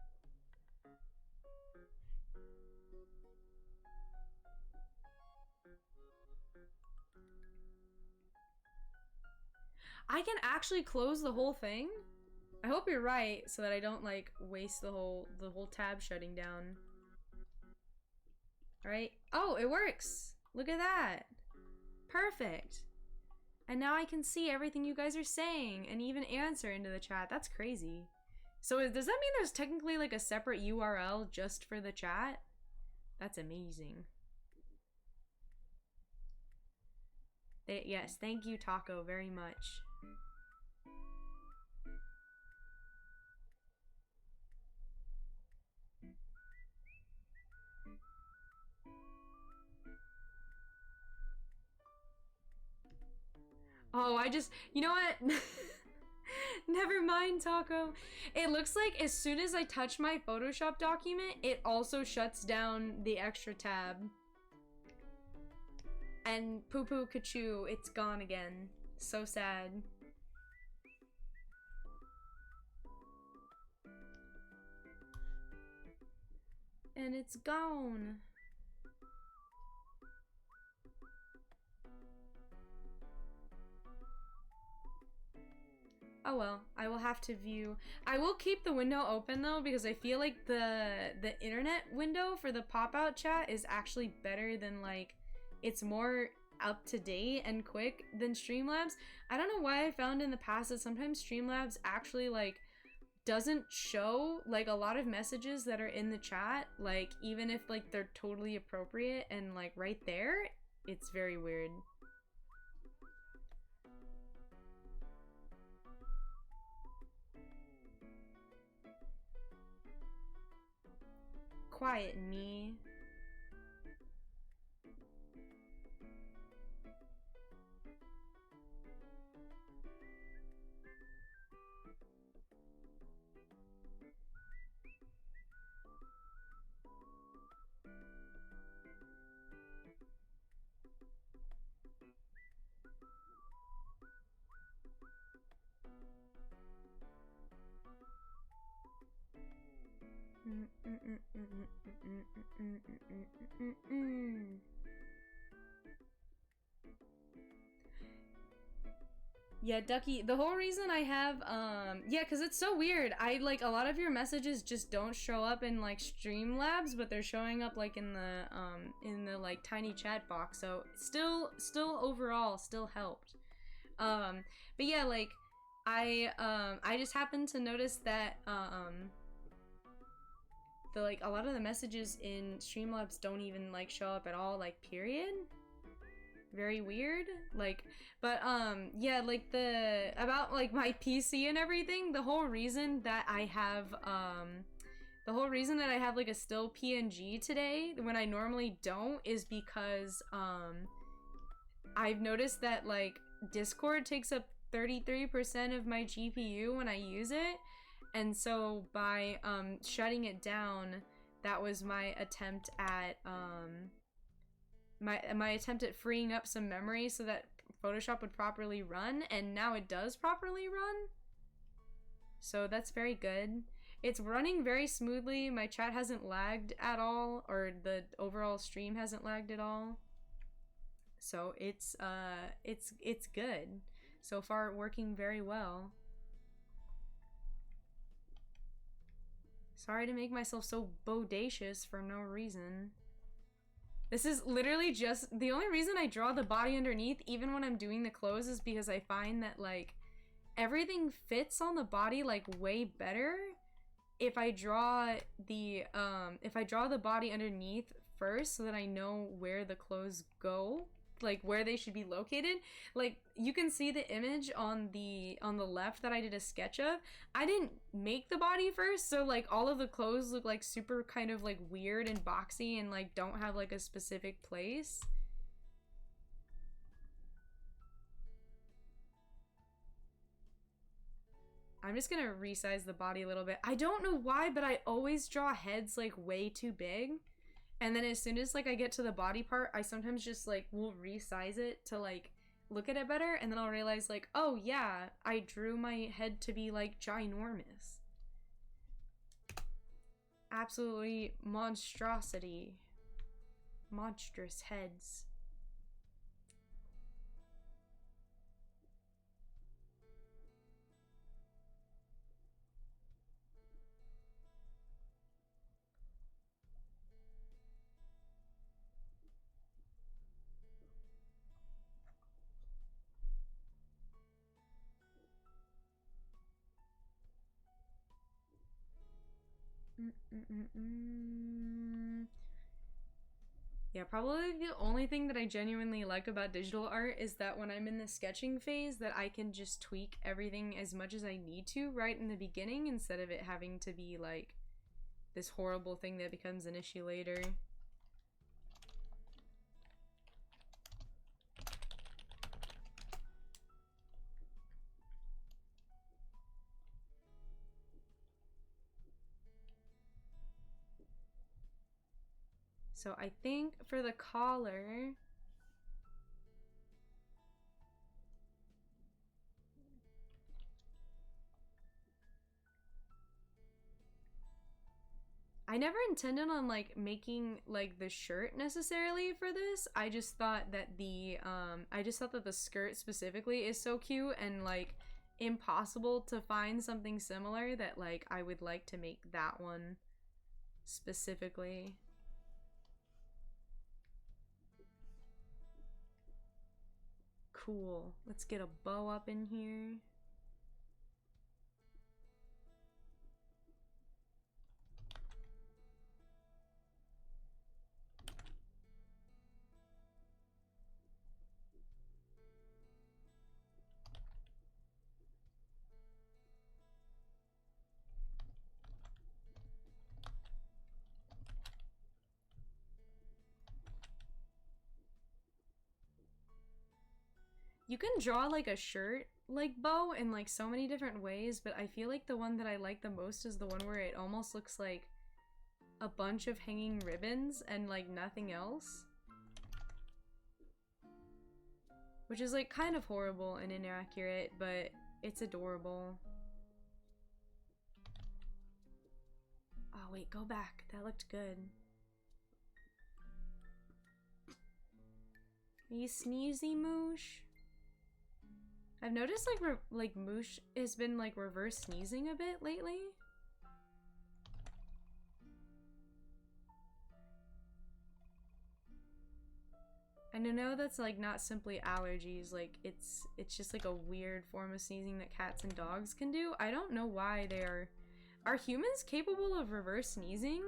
I can actually close the whole thing? I hope you're right so that I don't like waste the whole tab shutting down. Alright. Oh, it works! Look at that! Perfect! And now I can see everything you guys are saying and even answer into the chat. That's crazy. So does that mean there's technically like a separate URL just for the chat? That's amazing. Yes, thank you, Taco, very much. Oh, you know what? Never mind, Taco. It looks like as soon as I touch my Photoshop document, it also shuts down the extra tab. And poo poo kachoo, it's gone again. So sad. And it's gone. Oh well, I will have to view. I will keep the window open though because I feel like the internet window for the pop-out chat is actually better than like, it's more up to date and quick than Streamlabs. I don't know why I found in the past that sometimes Streamlabs actually like doesn't show like a lot of messages that are in the chat, like even if like they're totally appropriate and like right there, it's very weird. Quiet me. Yeah, Ducky, the whole reason I have, yeah, because it's so weird. I, like, a lot of your messages just don't show up in, like, Streamlabs, but they're showing up, like, in the, like, tiny chat box, so still overall, still helped. But yeah, like, I just happened to notice that, a lot of the messages in Streamlabs don't even, like, show up at all, like, period. Very weird, like, but yeah, like about like my PC and everything, the whole reason that I have like a still PNG today when I normally don't is because I've noticed that like Discord takes up 33% of my GPU when I use it, and so by shutting it down, that was my attempt at my attempt at freeing up some memory so that Photoshop would properly run, and now it does properly run. So that's very good. It's running very smoothly. My chat hasn't lagged at all, or the overall stream hasn't lagged at all. So it's good. So far, working very well. Sorry to make myself so bodacious for no reason. This is literally just, the only reason I draw the body underneath, even when I'm doing the clothes, is because I find that, like, everything fits on the body, like, way better if I draw the body underneath first so that I know where the clothes go, like where they should be located. Like you can see the image on the left that I did a sketch of. I didn't make the body first, so like all of the clothes look like super kind of like weird and boxy and like don't have like a specific place. I'm just gonna resize the body a little bit. I don't know why, but I always draw heads like way too big. And then as soon as like I get to the body part, I sometimes just like will resize it to like look at it better. And then I'll realize like, oh yeah, I drew my head to be like ginormous. Absolutely monstrosity. Monstrous heads. Yeah, probably the only thing that I genuinely like about digital art is that when I'm in the sketching phase that I can just tweak everything as much as I need to right in the beginning instead of it having to be like this horrible thing that becomes an issue later. So I think for the collar, I never intended on like making like the shirt necessarily for this. I just thought that the skirt specifically is so cute and like impossible to find something similar that like I would like to make that one specifically. Cool. Let's get a bow up in here. You can draw like a shirt like bow in like so many different ways, but I feel like the one that I like the most is the one where it almost looks like a bunch of hanging ribbons and like nothing else. Which is like kind of horrible and inaccurate, but it's adorable. Oh wait, go back. That looked good. Are you sneezy, Moosh? I've noticed like Moosh has been like reverse sneezing a bit lately. And I know that's like not simply allergies, like it's just like a weird form of sneezing that cats and dogs can do. I don't know why they are. Are humans capable of reverse sneezing?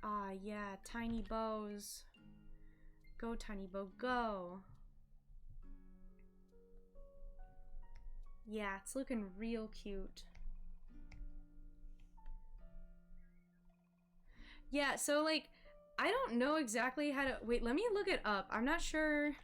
Ah, yeah, tiny bows. Go, tiny bow, go. Yeah, it's looking real cute. Yeah, so like, I don't know exactly how to, wait, let me look it up. I'm not sure.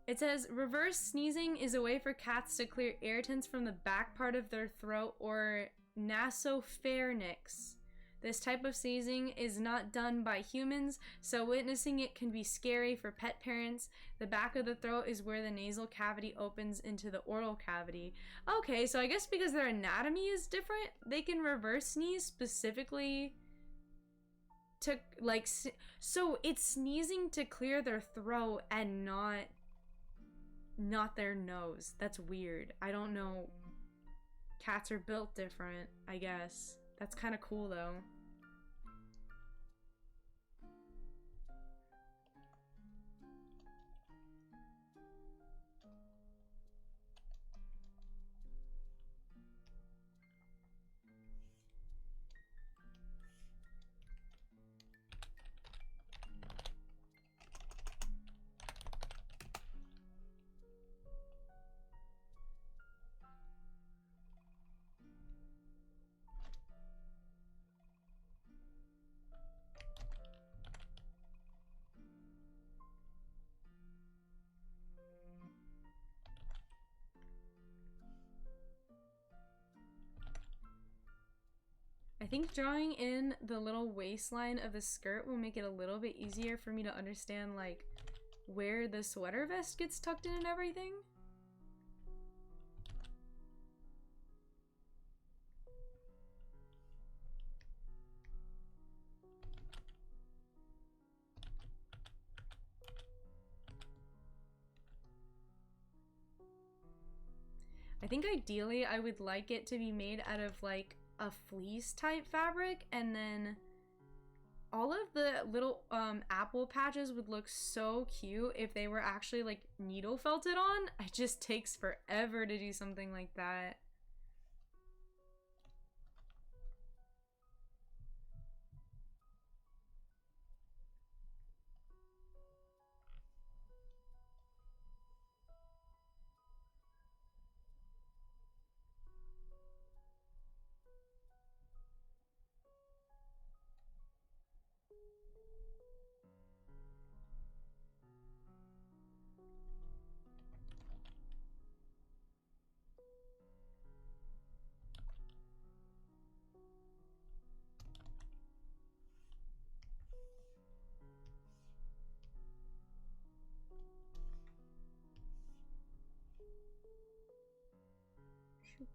It says, reverse sneezing is a way for cats to clear irritants from the back part of their throat or nasopharynx. This type of sneezing is not done by humans, so witnessing it can be scary for pet parents. The back of the throat is where the nasal cavity opens into the oral cavity. Okay, so I guess because their anatomy is different, they can reverse sneeze specifically to, like, so it's sneezing to clear their throat and not not their nose. That's weird. I don't know. Cats are built different, I guess. That's kind of cool though. I think drawing in the little waistline of the skirt will make it a little bit easier for me to understand, like, where the sweater vest gets tucked in and everything. I think ideally I would like it to be made out of, like, a fleece type fabric, and then all of the little apple patches would look so cute if they were actually like needle felted on. It just takes forever to do something like that.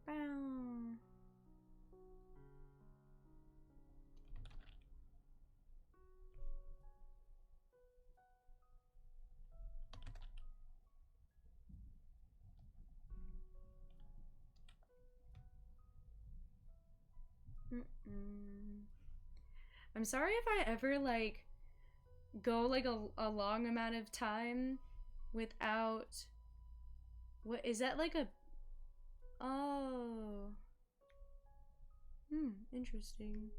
Bow. I'm sorry if I ever like go like a long amount of time without. What is that, like a? Oh. Interesting.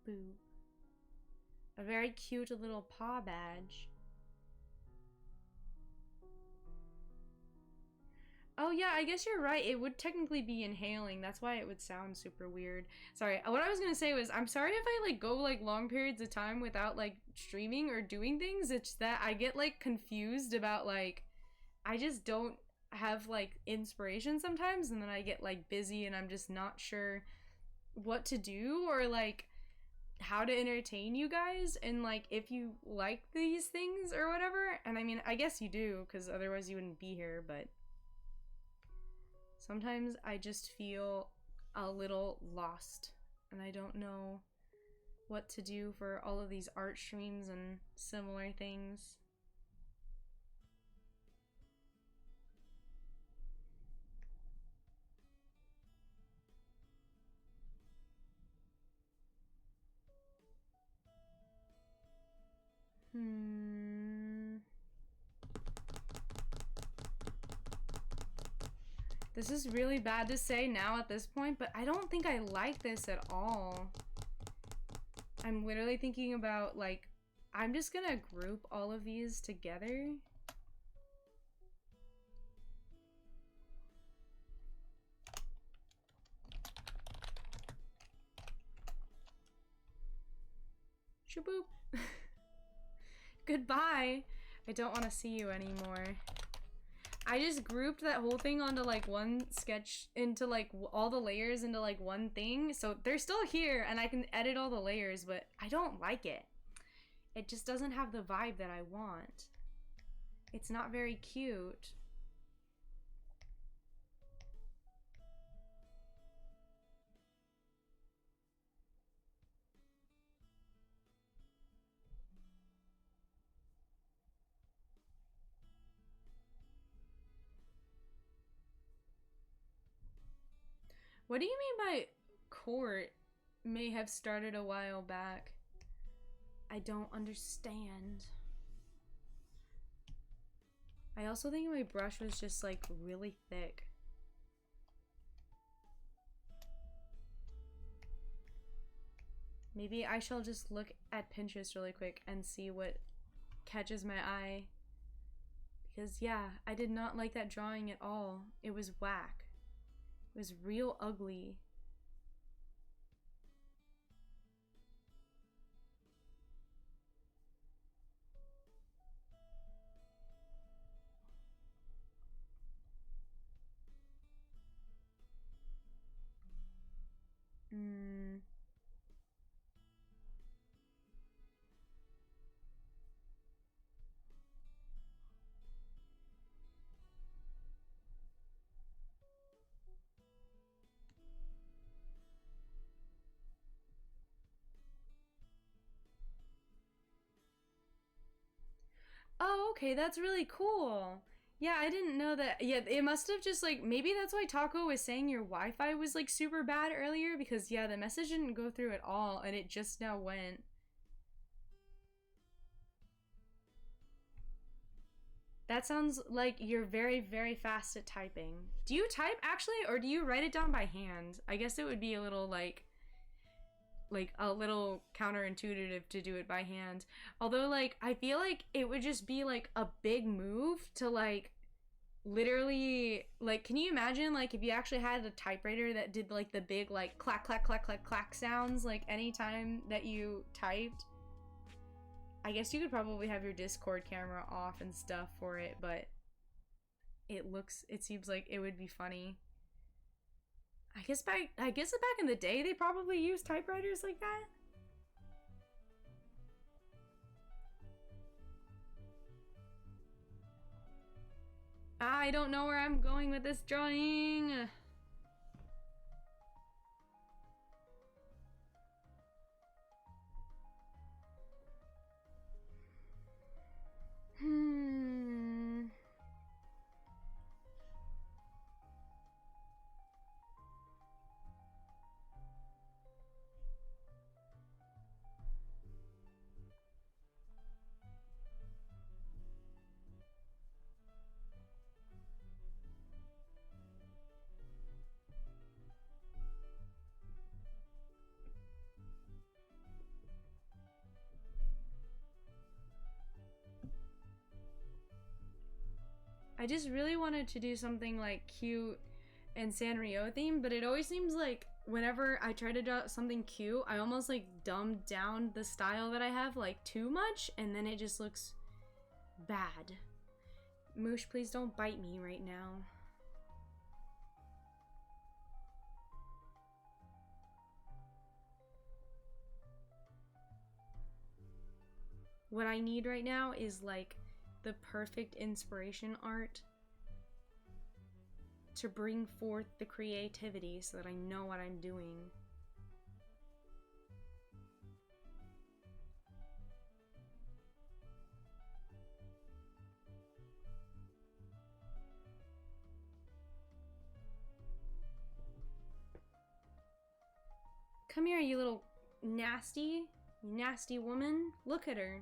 Boo. A very cute little paw badge. Oh yeah, I guess you're right. It would technically be inhaling. That's why it would sound super weird. Sorry, what I was gonna say was, I'm sorry if I like go like long periods of time without like streaming or doing things. It's that I get like confused about like, I just don't have like inspiration sometimes, and then I get like busy and I'm just not sure what to do or like how to entertain you guys, and like if you like these things or whatever. And I mean, I guess you do, because otherwise you wouldn't be here, but sometimes I just feel a little lost and I don't know what to do for all of these art streams and similar things. This is really bad to say now at this point, but I don't think I like this at all. I'm literally thinking about, like, I'm just gonna group all of these together. Shaboop. Goodbye. I don't want to see you anymore. I just grouped that whole thing onto like one sketch, into like all the layers into like one thing. So they're still here and I can edit all the layers, but I don't like it. It just doesn't have the vibe that I want. It's not very cute. What do you mean by court may have started a while back? I don't understand. I also think my brush was just like really thick. Maybe I shall just look at Pinterest really quick and see what catches my eye. Because yeah, I did not like that drawing at all. It was whack. It was real ugly. Oh, okay, that's really cool. Yeah, I didn't know that. Yeah, it must have just like, maybe that's why Taco was saying your Wi-Fi was like super bad earlier, because yeah, the message didn't go through at all and it just now went. That sounds like you're very, very fast at typing. Do you type actually, or do you write it down by hand? I guess it would be a little like a little counterintuitive to do it by hand. Although like I feel like it would just be like a big move to like literally like, can you imagine like if you actually had a typewriter that did like the big like clack clack clack clack clack sounds like anytime that you typed? I guess you could probably have your Discord camera off and stuff for it, but it seems like it would be funny. I guess back in the day they probably used typewriters like that. I don't know where I'm going with this drawing. I just really wanted to do something like cute and Sanrio themed, but it always seems like whenever I try to draw something cute, I almost like dumb down the style that I have like too much, and then it just looks bad. Moosh, please don't bite me right now. What I need right now is like the perfect inspiration art to bring forth the creativity so that I know what I'm doing. Come here, you little nasty woman. Look at her.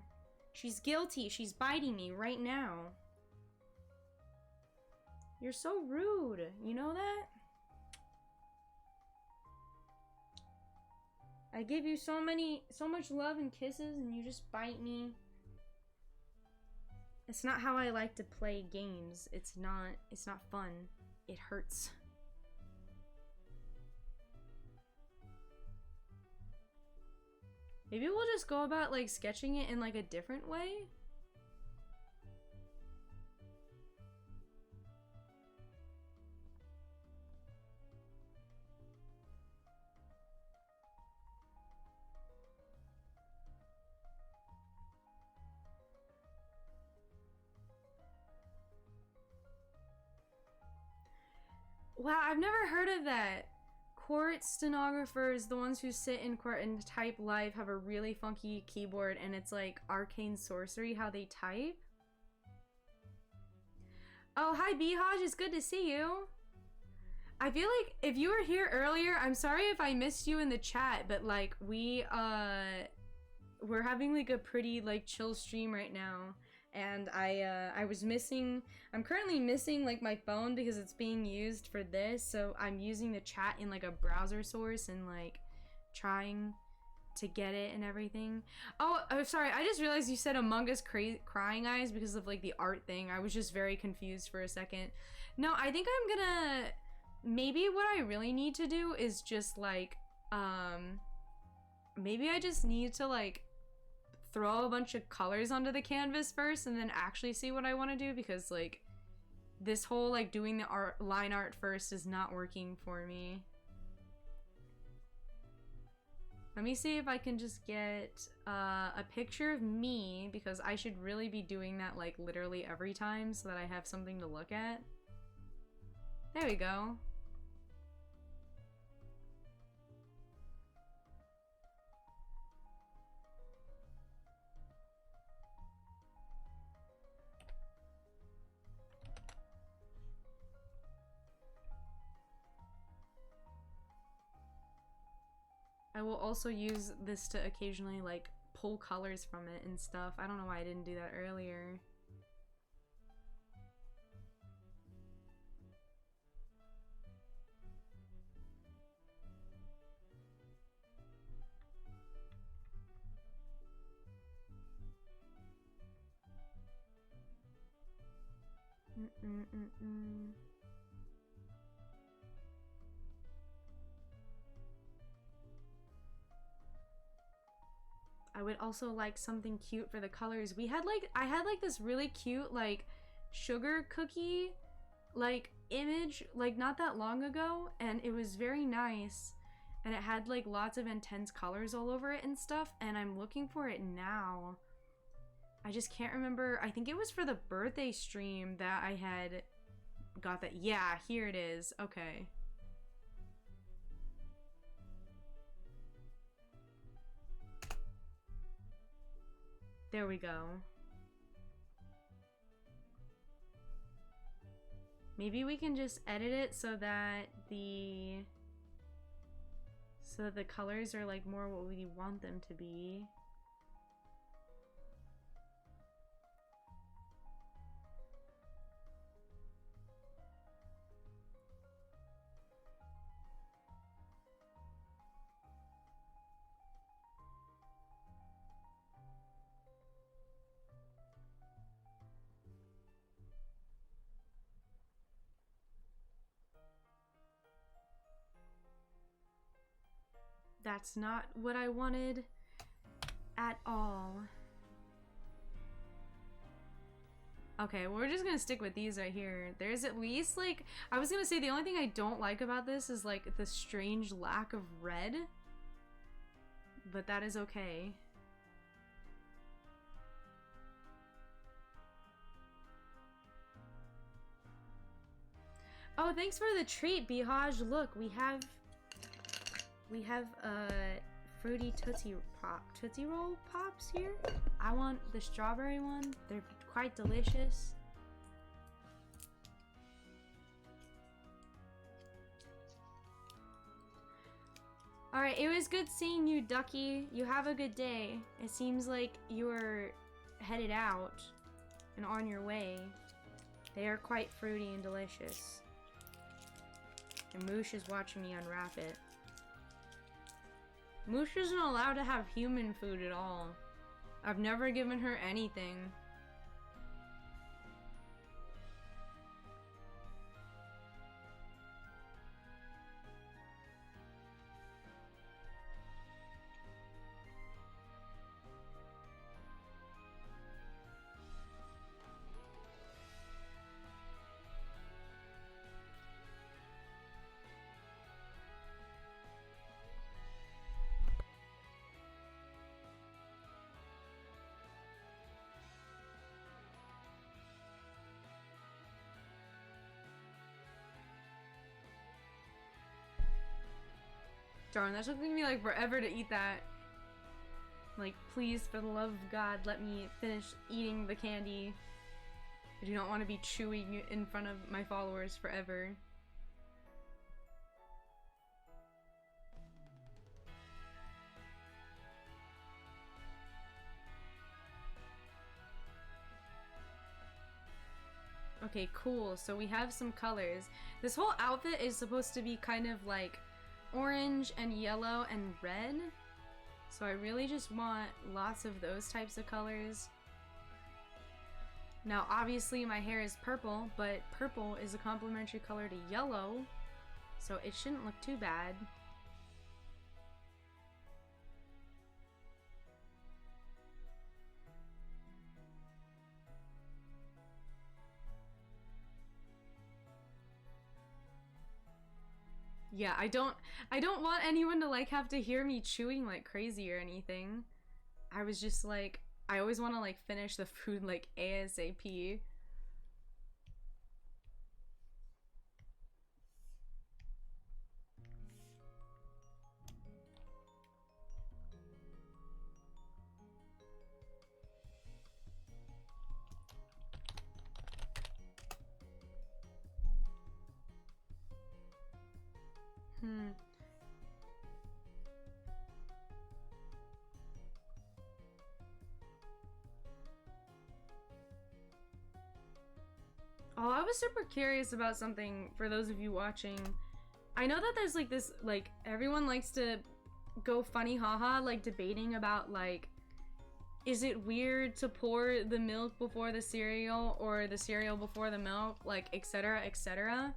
She's guilty. She's biting me right now. You're so rude. You know that? I give you so much love and kisses and you just bite me. It's not how I like to play games. It's not fun. It hurts. Maybe we'll just go about like sketching it in like a different way. Wow, I've never heard of that. Court stenographers, the ones who sit in court and type live, have a really funky keyboard, and it's like arcane sorcery how they type. Oh, hi Bihaj, it's good to see you. I feel like if you were here earlier, I'm sorry if I missed you in the chat, but like we're having like a pretty like chill stream right now, and I was missing. I'm currently missing like my phone because it's being used for this, so I'm using the chat in like a browser source and like trying to get it and everything. Oh, sorry, I just realized you said Among Us crying eyes because of like the art thing. I was just very confused for a second. No, I think I'm gonna, maybe what I really need to do is just like maybe I just need to like throw a bunch of colors onto the canvas first and then actually see what I want to do, because like this whole like doing the line art first is not working for me. Let me see if I can just get a picture of me, because I should really be doing that like literally every time so that I have something to look at. There we go. I will also use this to occasionally like pull colors from it and stuff. I don't know why I didn't do that earlier. I would also like something cute for the colors. I had like this really cute like sugar cookie like image like not that long ago, and it was very nice, and it had like lots of intense colors all over it and stuff, and I'm looking for it now. I just can't remember. I think it was for the birthday stream that I had got that. Yeah, here it is. Okay. There we go. Maybe we can just edit it so that the colors are like more what we want them to be. That's not what I wanted at all. Okay, well, we're just gonna stick with these right here. There's at least like, I was gonna say the only thing I don't like about this is like the strange lack of red, but that is okay. Oh, thanks for the treat, Bihaj. Look, we have fruity Tootsie Roll Pops here. I want the strawberry one. They're quite delicious. Alright, it was good seeing you, Ducky. You have a good day. It seems like you're headed out and on your way. They are quite fruity and delicious. And Moosh is watching me unwrap it. Moosh isn't allowed to have human food at all. I've never given her anything. Darn, that took me like forever to eat that. Like, please, for the love of God, let me finish eating the candy. I do not want to be chewing in front of my followers forever. Okay, cool. So we have some colors. This whole outfit is supposed to be kind of like orange and yellow and red. So I really just want lots of those types of colors. Now, obviously my hair is purple, but purple is a complementary color to yellow, so it shouldn't look too bad. Yeah, I don't want anyone to like have to hear me chewing like crazy or anything. I was just like, I always want to like finish the food like ASAP. Oh, I was super curious about something for those of you watching. I know that there's like this, like, everyone likes to go funny haha, like debating about like, is it weird to pour the milk before the cereal or the cereal before the milk, like, etc, etc.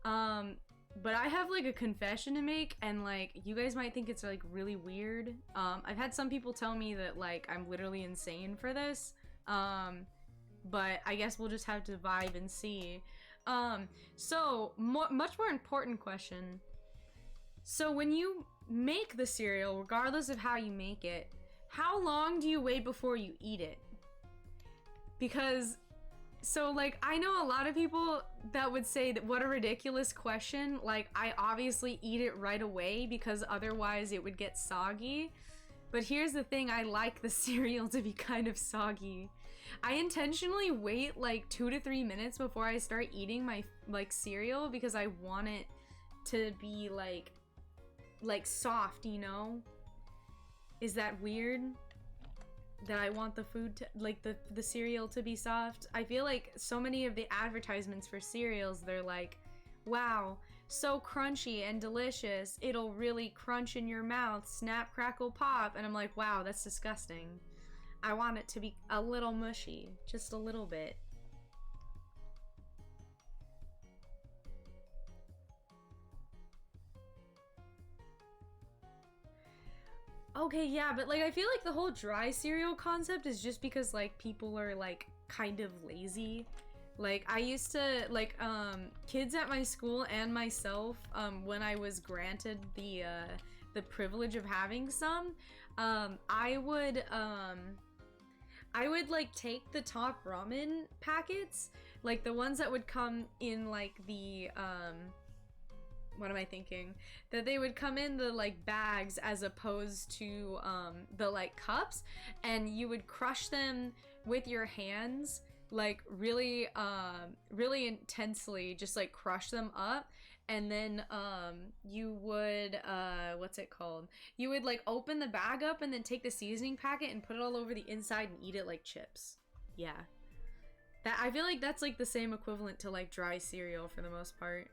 But I have like a confession to make, and like, you guys might think it's like really weird. I've had some people tell me that like I'm literally insane for this. But I guess we'll just have to vibe and see. So much more important question. So when you make the cereal, regardless of how you make it, how long do you wait before you eat it? Because, so like, I know a lot of people that would say that what a ridiculous question. Like, I obviously eat it right away because otherwise it would get soggy. But here's the thing, I like the cereal to be kind of soggy. I intentionally wait like 2 to 3 minutes before I start eating my like cereal because I want it to be like soft, you know? Is that weird? That I want the food to, like the cereal to be soft? I feel like so many of the advertisements for cereals, they're like, wow, so crunchy and delicious, it'll really crunch in your mouth, snap, crackle, pop, and I'm like, wow, that's disgusting. I want it to be a little mushy, just a little bit. Okay, yeah, but like I feel like the whole dry cereal concept is just because like people are like kind of lazy. Like I used to like kids at my school and myself when I was granted the privilege of having some, I would like take the top ramen packets, like the ones that would come in like the what am I thinking? That they would come in the like bags as opposed to the like cups, and you would crush them with your hands like really really intensely, just like crush them up, and then you would what's it called? You would like open the bag up and then take the seasoning packet and put it all over the inside and eat it like chips. Yeah. That I feel like that's like the same equivalent to like dry cereal for the most part.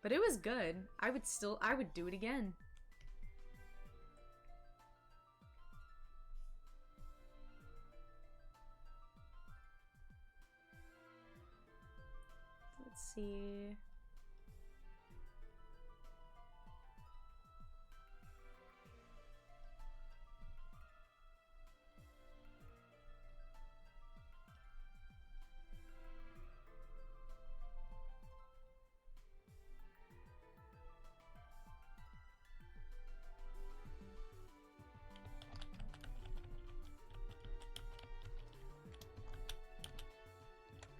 But it was good. I would do it again. Let's see.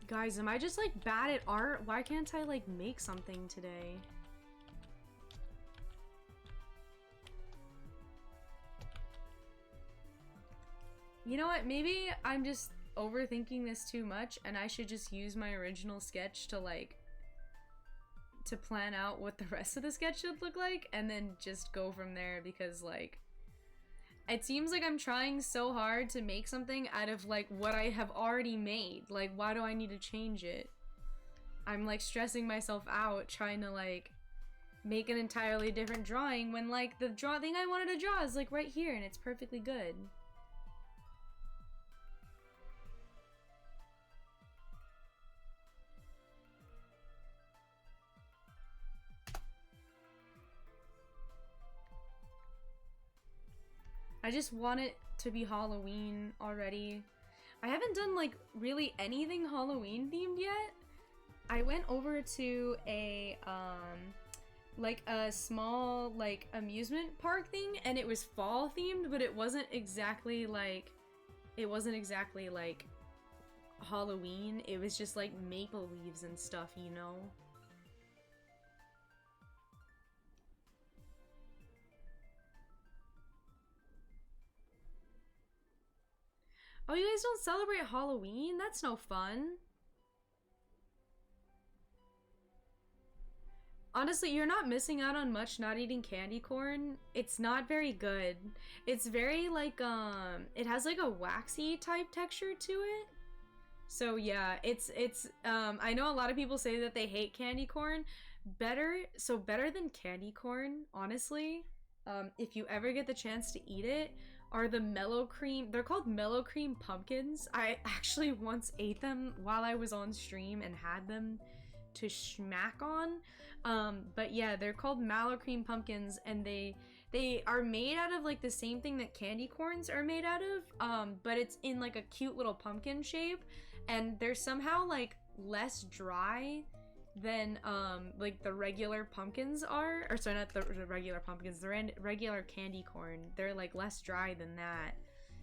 Guys, am I just like bad at art? Why can't I like make something today? You know what? Maybe I'm just overthinking this too much and I should just use my original sketch to like to plan out what the rest of the sketch should look like and then just go from there, because like It seems like I'm trying so hard to make something out of like what I have already made. Like, why do I need to change it? I'm like stressing myself out trying to like make an entirely different drawing when like the thing I wanted to draw is like right here and it's perfectly good. I just want it to be Halloween already. I haven't done like really anything Halloween themed yet. I went over to a like a small like amusement park thing and it was fall themed, but it wasn't exactly like Halloween. It was just like maple leaves and stuff, you know. Oh, you guys don't celebrate Halloween? That's no fun. Honestly, you're not missing out on much not eating candy corn. It's not very good. It's very like, it has like a waxy type texture to it. So yeah, I know a lot of people say that they hate candy corn. Better than candy corn, honestly, if you ever get the chance to eat it, are the mellow cream. They're called mellow cream pumpkins. I actually once ate them while I was on stream and had them to schmack on. But yeah, they're called mallow cream pumpkins, and they are made out of like the same thing that candy corns are made out of, but it's in like a cute little pumpkin shape, and they're somehow like less dry than like the regular pumpkins are, or sorry, not the regular pumpkins, the regular candy corn. They're like less dry than that,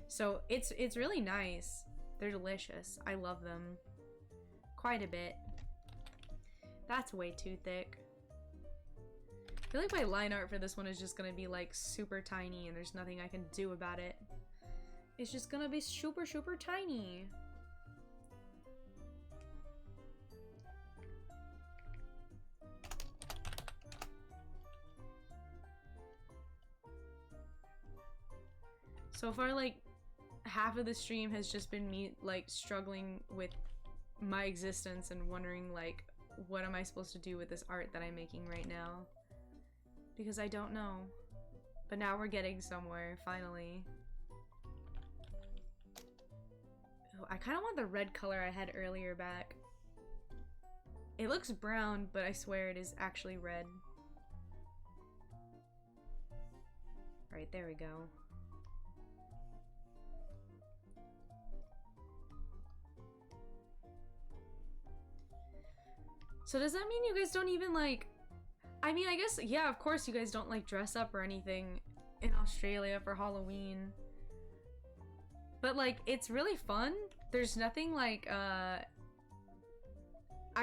so it's really nice. They're delicious. I love them quite a bit. That's way too thick. I feel like my line art for this one is just gonna be like super tiny and there's nothing I can do about it. It's just gonna be super tiny. So far, like, half of the stream has just been me, like, struggling with my existence and wondering, like, what am I supposed to do with this art that I'm making right now? Because I don't know. But now we're getting somewhere, finally. Oh, I kind of want the red color I had earlier back. It looks brown, but I swear it is actually red. Alright, there we go. So does that mean you guys don't even like... I mean, I guess, yeah, of course you guys don't like dress up or anything in Australia for Halloween. But like, it's really fun. There's nothing like, I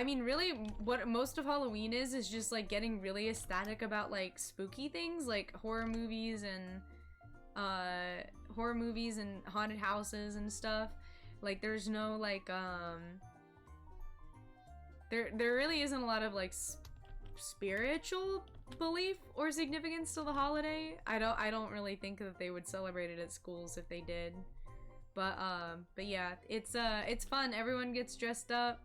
mean, really, what most of Halloween is just like getting really ecstatic about like spooky things, like horror movies and haunted houses and stuff. Like, there's no like, there really isn't a lot of like spiritual belief or significance to the holiday. I don't really think that they would celebrate it at schools if they did. But yeah, it's fun. Everyone gets dressed up.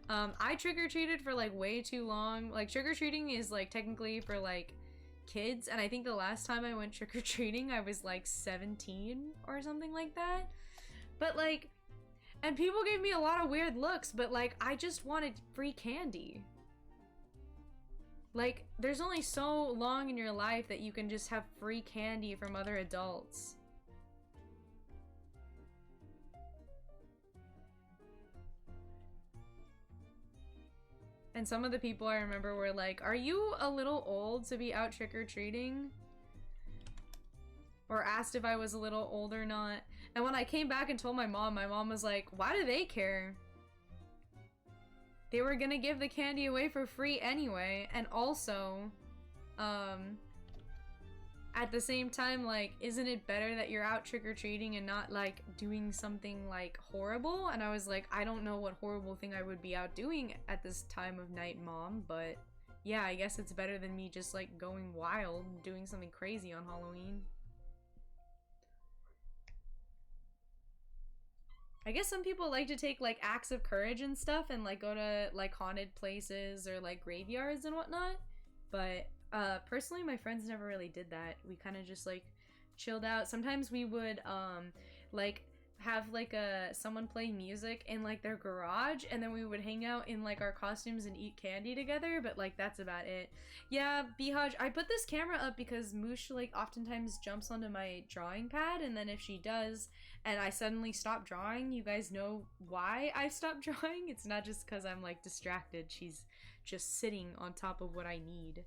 I trick-or-treated for like way too long. Like, trick-or-treating is like technically for like kids, and I think the last time I went trick-or-treating I was like 17 or something like that. But like, and people gave me a lot of weird looks, but like, I just wanted free candy. Like, there's only so long in your life that you can just have free candy from other adults. And some of the people I remember were like, are you a little old to be out trick-or-treating? Or asked if I was a little old or not. And when I came back and told my mom was like, why do they care? They were gonna give the candy away for free anyway, and also, at the same time, like, isn't it better that you're out trick-or-treating and not, like, doing something, like, horrible? And I was like, I don't know what horrible thing I would be out doing at this time of night, Mom, but yeah, I guess it's better than me just, like, going wild and doing something crazy on Halloween. I guess some people like to take like acts of courage and stuff and like go to like haunted places or like graveyards and whatnot. But personally, my friends never really did that. We kind of just like chilled out. Sometimes we would like have like someone play music in like their garage, and then we would hang out in like our costumes and eat candy together, but like that's about it. Yeah, Bihaj, I put this camera up because Moosh like oftentimes jumps onto my drawing pad, and then if she does and I suddenly stop drawing, you guys know why I stopped drawing. It's not just because I'm like distracted. She's just sitting on top of what I need.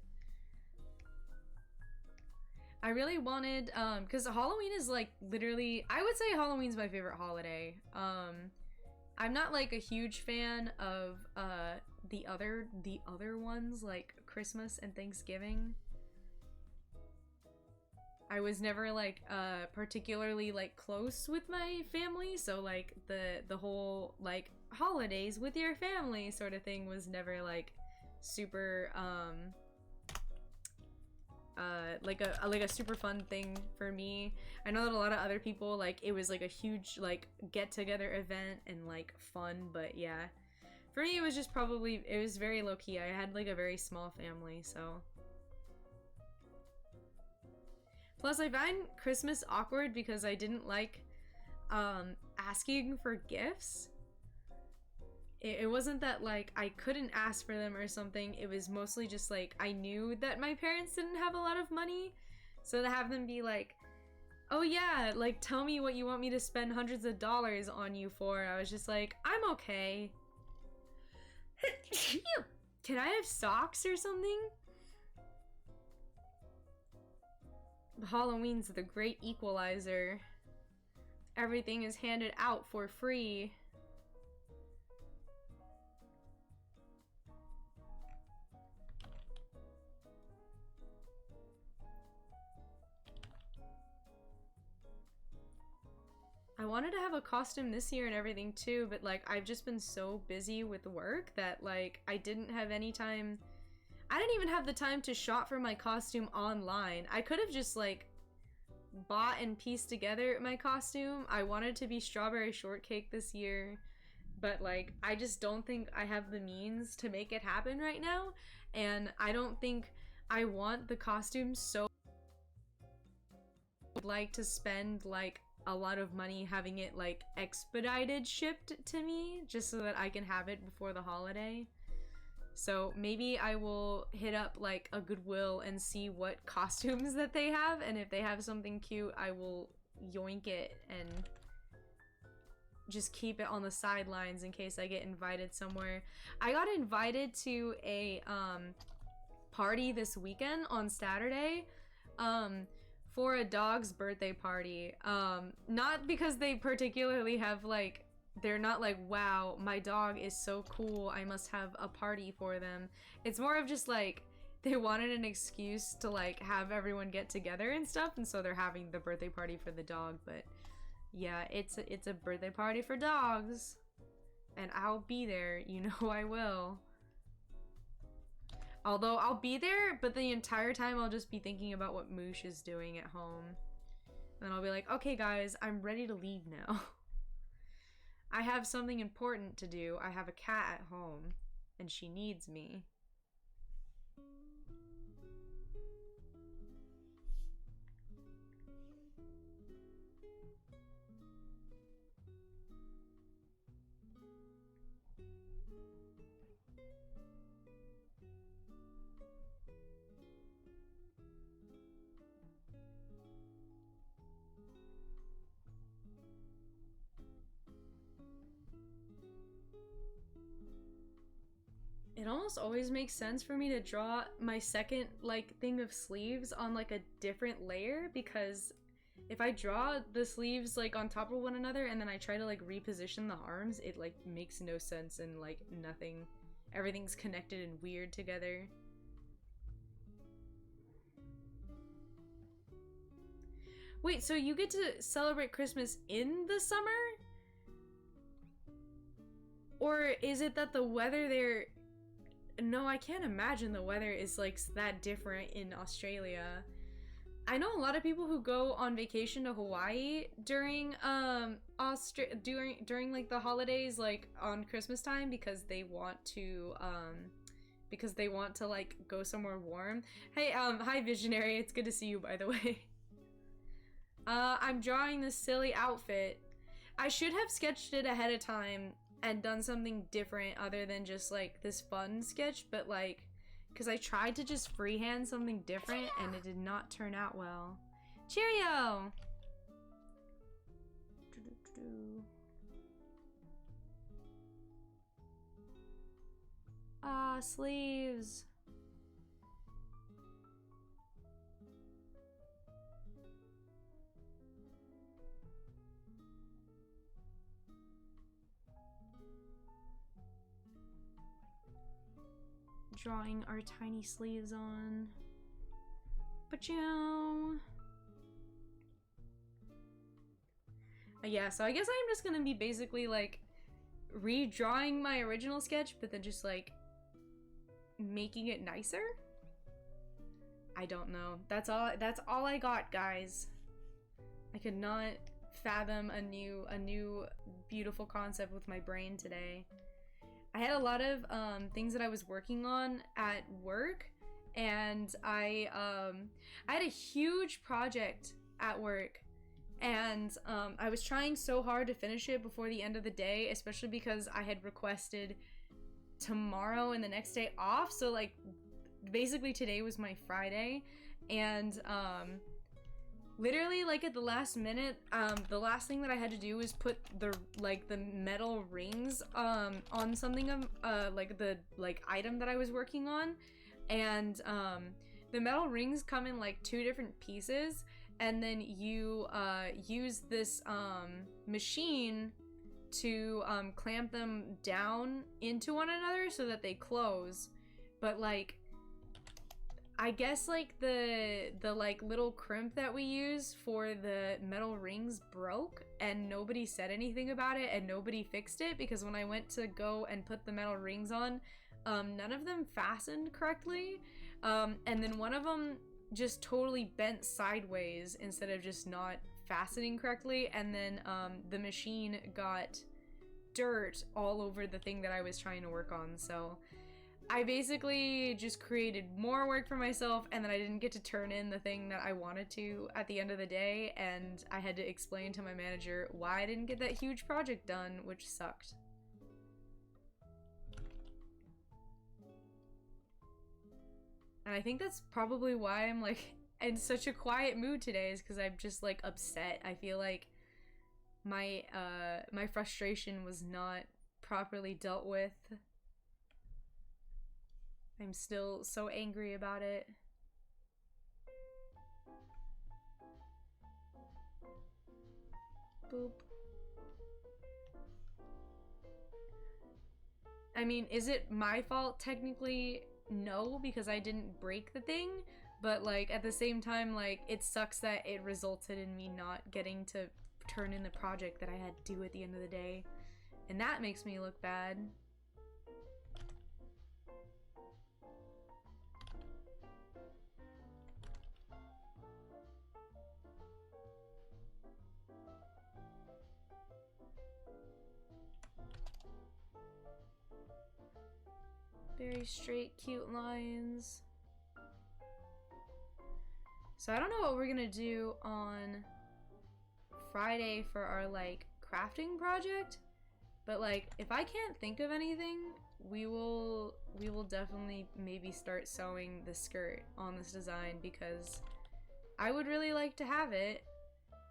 I really wanted, because Halloween is like literally, I would say Halloween's my favorite holiday. I'm not like a huge fan of the other ones like Christmas and Thanksgiving. I was never like particularly like close with my family, so like the whole like holidays with your family sort of thing was never like super like a super fun thing for me. I know that a lot of other people like it was like a huge like get together event and like fun, but yeah, for me it was just probably, it was very low key. I had like a very small family, so. Plus I find Christmas awkward because I didn't like asking for gifts. It wasn't that like I couldn't ask for them or something. It was mostly just like I knew that my parents didn't have a lot of money, so to have them be like, oh yeah, like tell me what you want me to spend hundreds of dollars on you for, I was just like, I'm okay. Can I have socks or something? Halloween's the great equalizer. Everything is handed out for free. I wanted to have a costume this year and everything too, but like I've just been so busy with work that like I didn't have any time. I didn't even have the time to shop for my costume online. I could have just like bought and pieced together my costume. I wanted to be strawberry shortcake this year, but like I just don't think I have the means to make it happen right now, and I don't think I want the costume, so I would like to spend like a lot of money having it like expedited shipped to me just so that I can have it before the holiday. So maybe I will hit up like a Goodwill and see what costumes that they have, and if they have something cute, I will yoink it and just keep it on the sidelines in case I get invited somewhere. I got invited to a party this weekend on Saturday for a dog's birthday party. Not because they particularly have like, they're not like, wow, my dog is so cool, I must have a party for them. It's more of just like, they wanted an excuse to like have everyone get together and stuff, and so they're having the birthday party for the dog. But yeah, it's a birthday party for dogs, and I'll be there, you know I will. Although I'll be there, but the entire time I'll just be thinking about what Moosh is doing at home. And then I'll be like, okay guys, I'm ready to leave now. I have something important to do. I have a cat at home, and she needs me. It almost always makes sense for me to draw my second like thing of sleeves on like a different layer, because if I draw the sleeves like on top of one another and then I try to like reposition the arms, it like makes no sense, and like nothing, everything's connected and weird together. Wait, so you get to celebrate Christmas in the summer? Or is it that the weather there... No, I can't imagine the weather is like that different in Australia. I know a lot of people who go on vacation to Hawaii during during like the holidays, like on Christmas time, because they want to like go somewhere warm. Hey, hi Visionary, it's good to see you, by the way. I'm drawing this silly outfit. I should have sketched it ahead of time and done something different other than just like this fun sketch, but like, because I tried to just freehand something different and it did not turn out well. Cheerio! Ah, sleeves. Drawing our tiny sleeves on. Pachow. Yeah, so I guess I'm just gonna be basically like redrawing my original sketch, but then just like making it nicer. I don't know. That's all I got, guys. I could not fathom a new beautiful concept with my brain today. I had a lot of things that I was working on at work, and I had a huge project at work, and I was trying so hard to finish it before the end of the day, especially because I had requested tomorrow and the next day off, so like basically today was my Friday, and literally like at the last minute, the last thing that I had to do was put the metal rings on something of like the item that I was working on, and the metal rings come in like 2 different pieces, and then you use this machine to clamp them down into one another so that they close. But like, I guess like the like little crimp that we use for the metal rings broke, and nobody said anything about it, and nobody fixed it, because when I went to go and put the metal rings on, none of them fastened correctly, and then one of them just totally bent sideways instead of just not fastening correctly, and then the machine got dirt all over the thing that I was trying to work on. So I basically just created more work for myself, and then I didn't get to turn in the thing that I wanted to at the end of the day, and I had to explain to my manager why I didn't get that huge project done, which sucked. And I think that's probably why I'm like in such a quiet mood today, is because I'm just like upset. I feel like my my frustration was not properly dealt with. I'm still so angry about it. Boop. I mean, is it my fault? Technically, no, because I didn't break the thing, but like at the same time, like it sucks that it resulted in me not getting to turn in the project that I had to do at the end of the day, and that makes me look bad. Very straight, cute lines. So I don't know what we're gonna do on Friday for our like crafting project, but like if I can't think of anything, we will definitely maybe start sewing the skirt on this design, because I would really like to have it,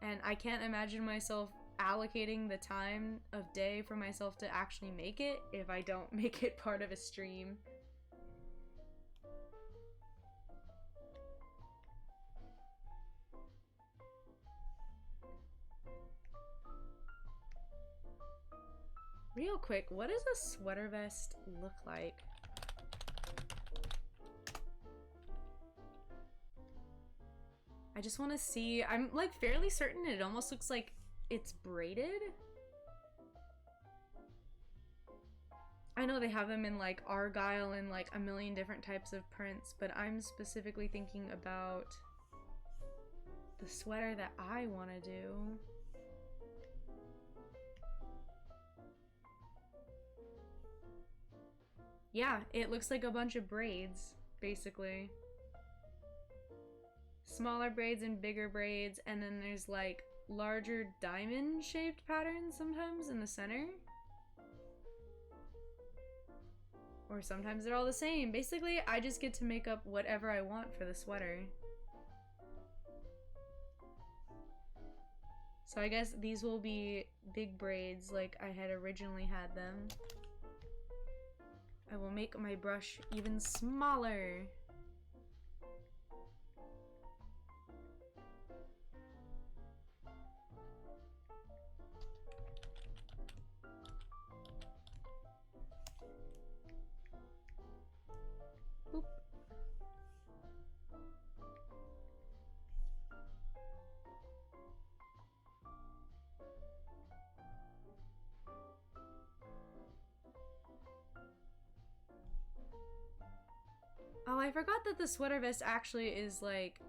and I can't imagine myself allocating the time of day for myself to actually make it if I don't make it part of a stream. Real quick, what does a sweater vest look like? I just want to see. I'm like fairly certain it almost looks like it's braided. I know they have them in like argyle and like a million different types of prints, but I'm specifically thinking about the sweater that I want to do. Yeah, it looks like a bunch of braids, basically. Smaller braids and bigger braids, and then there's like larger diamond-shaped patterns sometimes in the center. Or sometimes they're all the same. Basically, I just get to make up whatever I want for the sweater. So I guess these will be big braids like I had originally had them. I will make my brush even smaller. Boop. Oh, I forgot that the sweater vest actually is like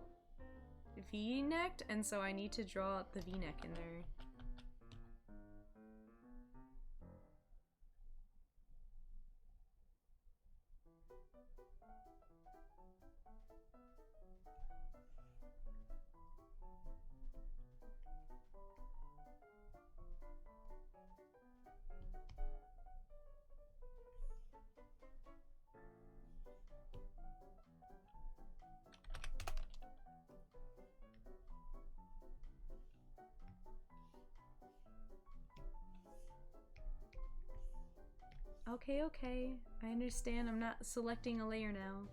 V-necked, and so I need to draw the V-neck in there. Okay, okay. I understand. I'm not selecting a layer now.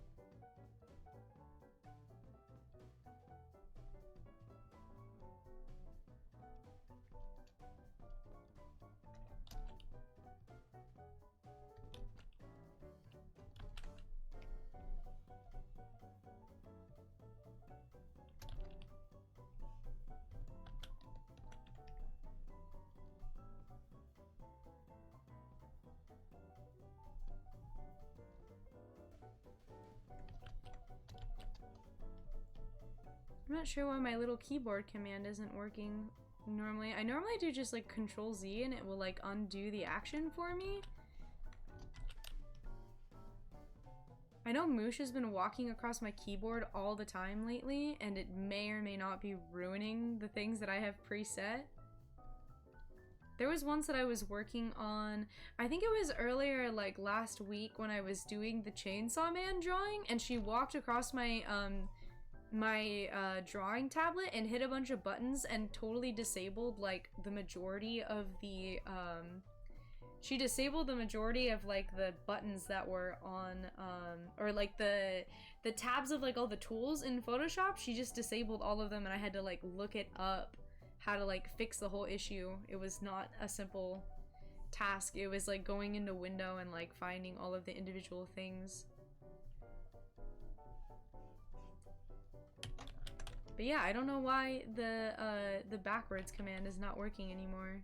I'm not sure why my little keyboard command isn't working normally. I normally do just like Control Z and it will like undo the action for me. I know Moosh has been walking across my keyboard all the time lately, and it may or may not be ruining the things that I have preset. There was once that I was working on, I think it was earlier, like last week when I was doing the Chainsaw Man drawing, and she walked across my drawing tablet and hit a bunch of buttons and totally disabled like the majority of the she disabled the majority of like the buttons that were on or like the tabs of like all the tools in Photoshop. She just disabled all of them, and I had to like look it up how to like fix the whole issue. It was not a simple task. It was like going into window and like finding all of the individual things. But yeah, I don't know why the backwards command is not working anymore.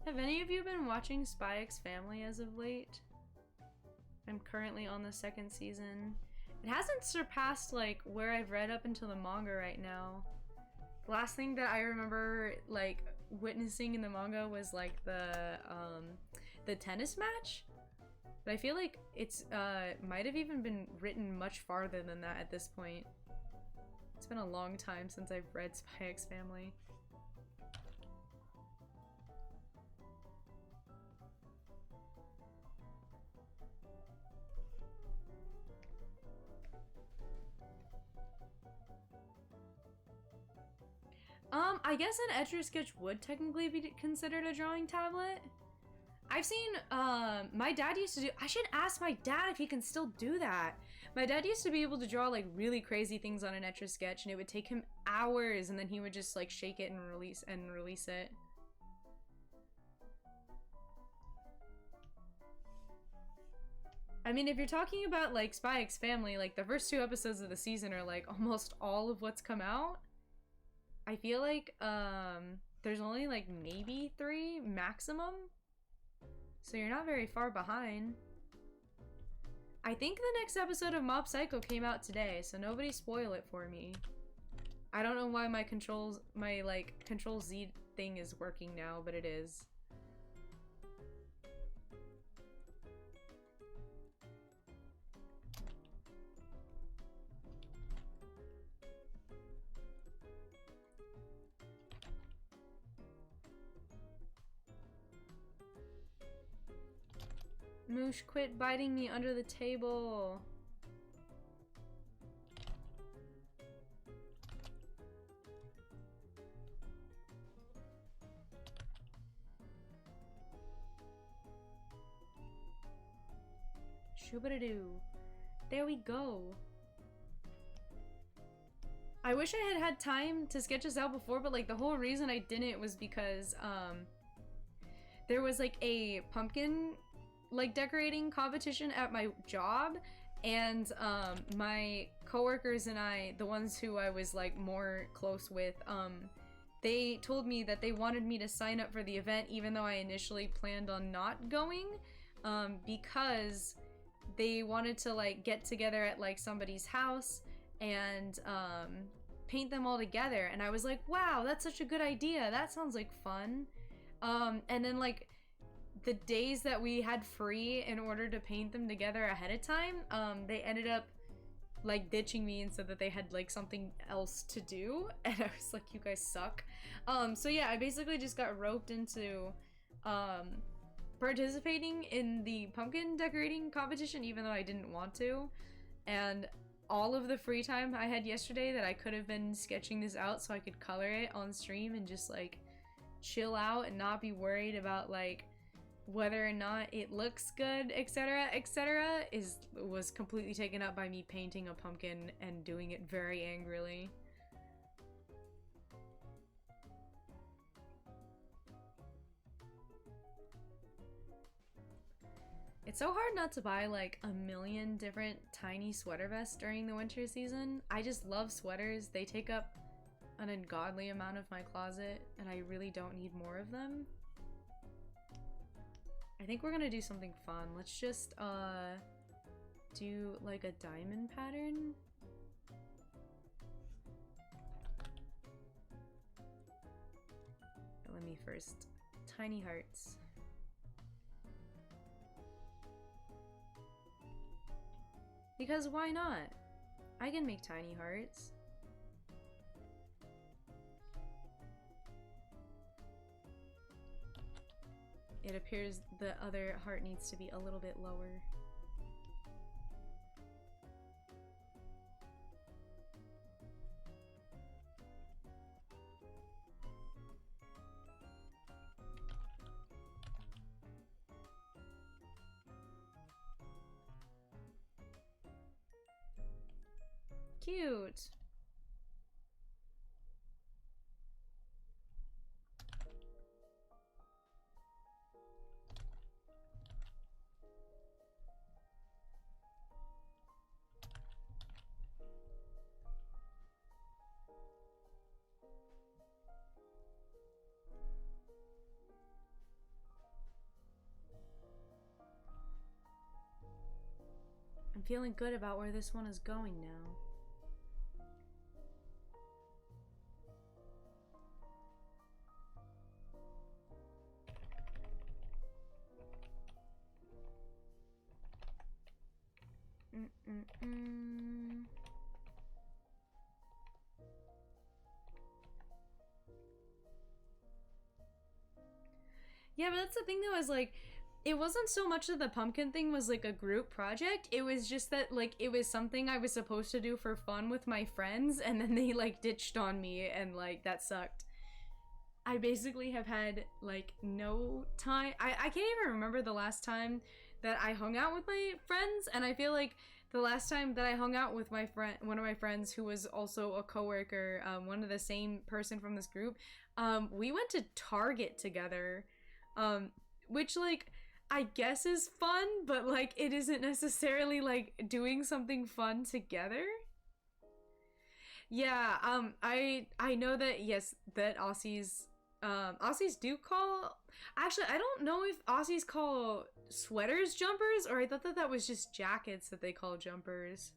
Have any of you been watching Spy X Family as of late? I'm currently on the 2nd season. It hasn't surpassed like where I've read up until the manga right now. The last thing that I remember like witnessing in the manga was like the tennis match. But I feel like it's might have even been written much farther than that at this point. It's been a long time since I've read Spy X Family. I guess an Etch-a-Sketch would technically be considered a drawing tablet. I've seen, my dad used to do, I should ask my dad if he can still do that. My dad used to be able to draw like really crazy things on an Etch-a-Sketch, and it would take him hours, and then he would just like shake it and release it. I mean, if you're talking about like Spy X Family, like the first 2 episodes of the season are like almost all of what's come out. I feel like there's only like maybe 3 maximum. So you're not very far behind. I think the next episode of Mob Psycho came out today, so nobody spoil it for me. I don't know why my control Z thing is working now, but it is. Moosh, quit biting me under the table. Shoo-ba-da-doo. There we go. I wish I had time to sketch this out before, but like the whole reason I didn't was because there was like a pumpkin like decorating competition at my job, and my coworkers and I, the ones who I was like more close with, they told me that they wanted me to sign up for the event even though I initially planned on not going, because they wanted to like get together at like somebody's house and paint them all together, and I was like, wow, that's such a good idea, that sounds like fun. And then like the days that we had free in order to paint them together ahead of time, they ended up like ditching me and said that they had like something else to do, and I was like, you guys suck. So yeah, I basically just got roped into participating in the pumpkin decorating competition even though I didn't want to, and all of the free time I had yesterday that I could have been sketching this out so I could color it on stream and just like chill out and not be worried about like whether or not it looks good, etc., etc., was completely taken up by me painting a pumpkin and doing it very angrily. It's so hard not to buy like a million different tiny sweater vests during the winter season. I just love sweaters. They take up an ungodly amount of my closet, and I really don't need more of them. I think we're gonna do something fun. Let's just do like a diamond pattern. Let me first. Tiny hearts. Because why not? I can make tiny hearts. It appears the other heart needs to be a little bit lower. Cute. I'm feeling good about where this one is going now. Yeah, but that's the thing though, is like, it wasn't so much that the pumpkin thing was like a group project, it was just that like it was something I was supposed to do for fun with my friends, and then they like ditched on me, and like that sucked. I basically have had like no time. I can't even remember the last time that I hung out with my friends, and I feel like the last time that I hung out with my friend, one of my friends who was also a coworker, one of the same person from this group, we went to Target together, which like, I guess is fun, but like it isn't necessarily like doing something fun together. Yeah, I know that, yes, that Aussies do call, actually I don't know if Aussies call sweaters jumpers, or I thought that that was just jackets that they call jumpers.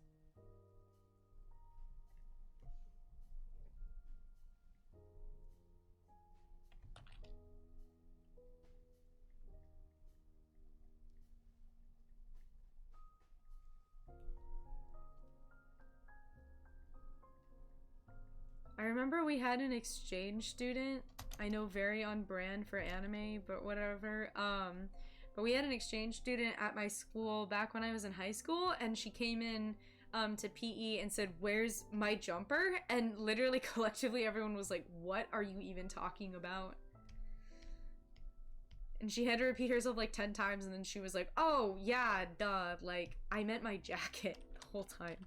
I remember we had an exchange student. I know, very on brand for anime, but whatever. But we had an exchange student at my school back when I was in high school, and she came in to PE and said, "Where's my jumper?" And literally collectively everyone was like, "What are you even talking about?" And she had to repeat herself like 10 times, and then she was like, "Oh, yeah, duh, like, I meant my jacket the whole time."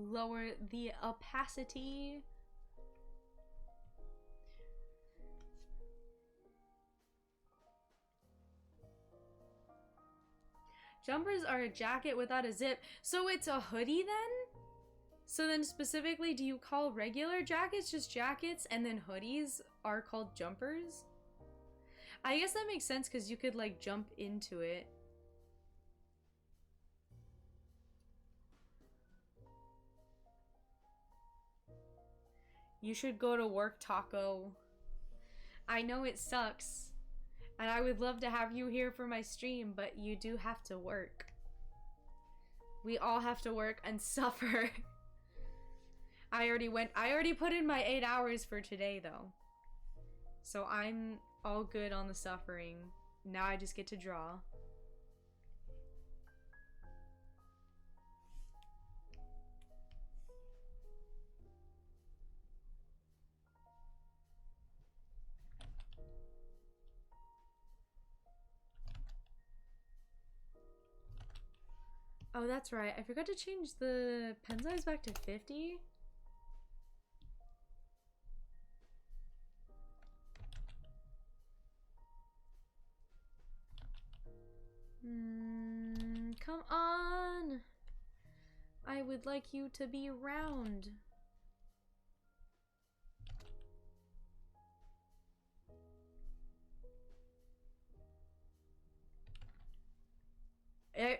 Lower the opacity. Jumpers are a jacket without a zip. So it's a hoodie then? So then specifically, do you call regular jackets just jackets, and then hoodies are called jumpers? I guess that makes sense because you could like jump into it. You should go to work, Taco. I know it sucks, and I would love to have you here for my stream, but you do have to work. We all have to work and suffer. I already put in my 8 hours for today though. So I'm all good on the suffering. Now I just get to draw. Oh, that's right. I forgot to change the pen size back to 50. Come on. I would like you to be round.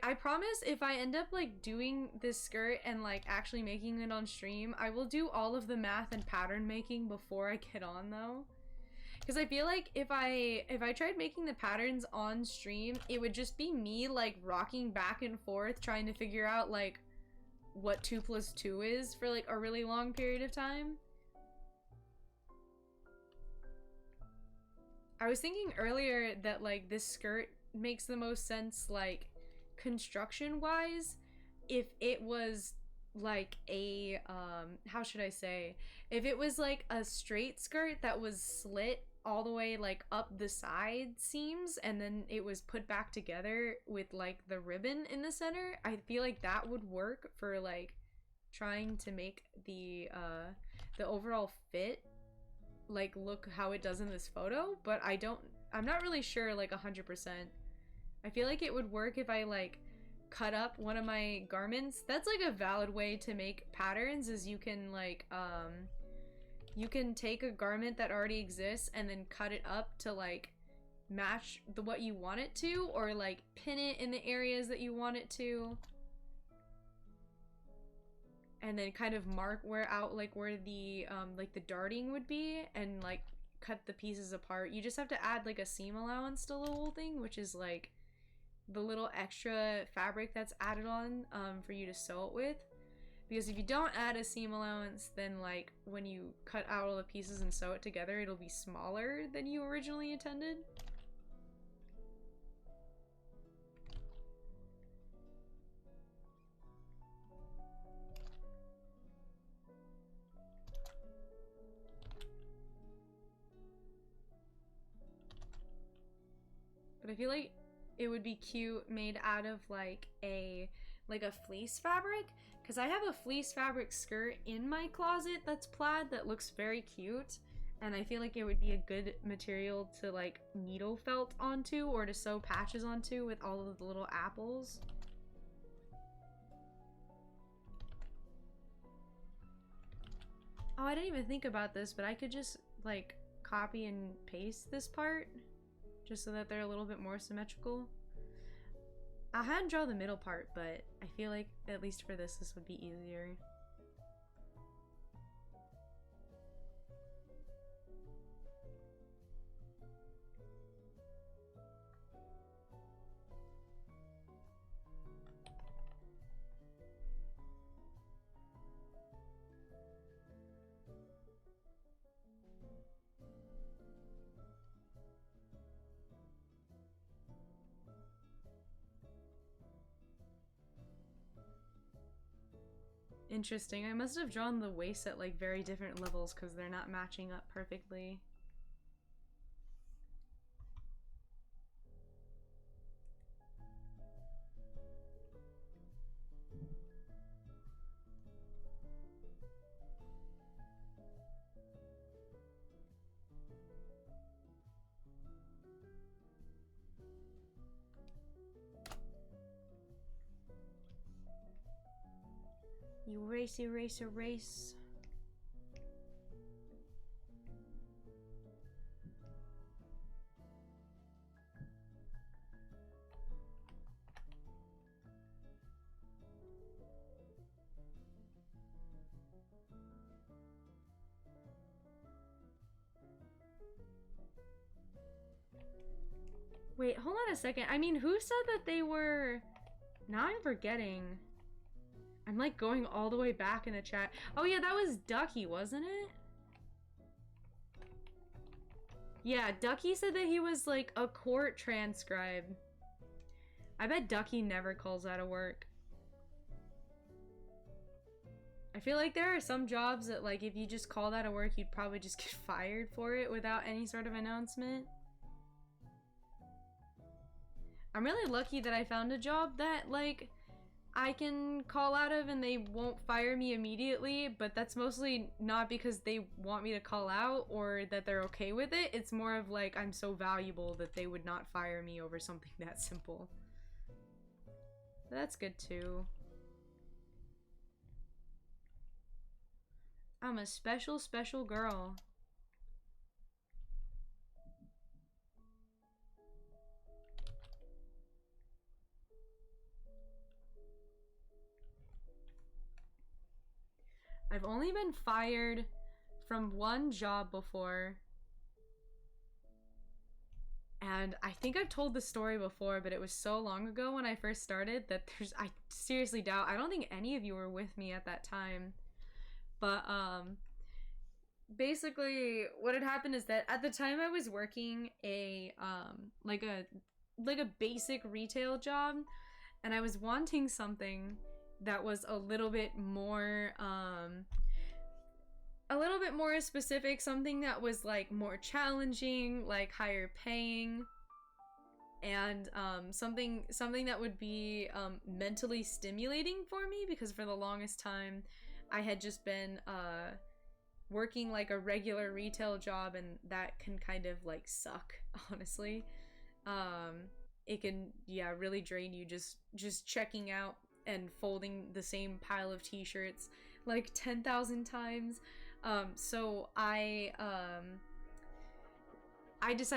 I promise if I end up like doing this skirt and like actually making it on stream, I will do all of the math and pattern making before I get on though. Because I feel like if I tried making the patterns on stream, it would just be me like rocking back and forth trying to figure out like what 2 plus 2 is for like a really long period of time. I was thinking earlier that like this skirt makes the most sense like construction wise if it was like a how should I say, if it was like a straight skirt that was slit all the way like up the side seams and then it was put back together with like the ribbon in the center. I feel like that would work for like trying to make the overall fit like look how it does in this photo, but I'm not really sure like 100%. I feel like it would work if I like cut up one of my garments. That's like a valid way to make patterns, is you can like you can take a garment that already exists and then cut it up to like match what you want it to, or like pin it in the areas that you want it to, and then kind of mark where the darting would be, and like cut the pieces apart. You just have to add like a seam allowance to the whole thing, which is like the little extra fabric that's added on for you to sew it with. Because if you don't add a seam allowance, then like when you cut out all the pieces and sew it together, it'll be smaller than you originally intended. but I feel like it would be cute made out of like a fleece fabric, because I have a fleece fabric skirt in my closet that's plaid that looks very cute, and I feel like it would be a good material to like needle felt onto or to sew patches onto with all of the little apples. Oh, I didn't even think about this, but I could just like copy and paste this part just so that they're a little bit more symmetrical. I hadn't drawn the middle part, but I feel like at least for this would be easier. Interesting. I must have drawn the waist at like very different levels because they're not matching up perfectly. Erase, erase, erase. Wait, hold on a second. I mean, who said that they were... Now I'm forgetting. I'm like going all the way back in the chat. Oh yeah, that was Ducky, wasn't it? Yeah, Ducky said that he was like a court transcribe. I bet Ducky never calls out of work. I feel like there are some jobs that like if you just called out of work, you'd probably just get fired for it without any sort of announcement. I'm really lucky that I found a job that like I can call out of and they won't fire me immediately, but that's mostly not because they want me to call out or that they're okay with it. It's more of like I'm so valuable that they would not fire me over something that simple. But that's good too. I'm a special, special girl. I've only been fired from one job before. And I think I've told the story before, but it was so long ago when I first started that I seriously doubt, I don't think any of you were with me at that time. But, basically what had happened is that at the time I was working like a basic retail job, and I was wanting something that was a little bit more specific, something that was like more challenging, like higher paying, and something that would be mentally stimulating for me, because for the longest time I had just been working like a regular retail job, and that can kind of like suck, honestly. It can, yeah, really drain you, just checking out and folding the same pile of t-shirts like 10,000 times. So I decided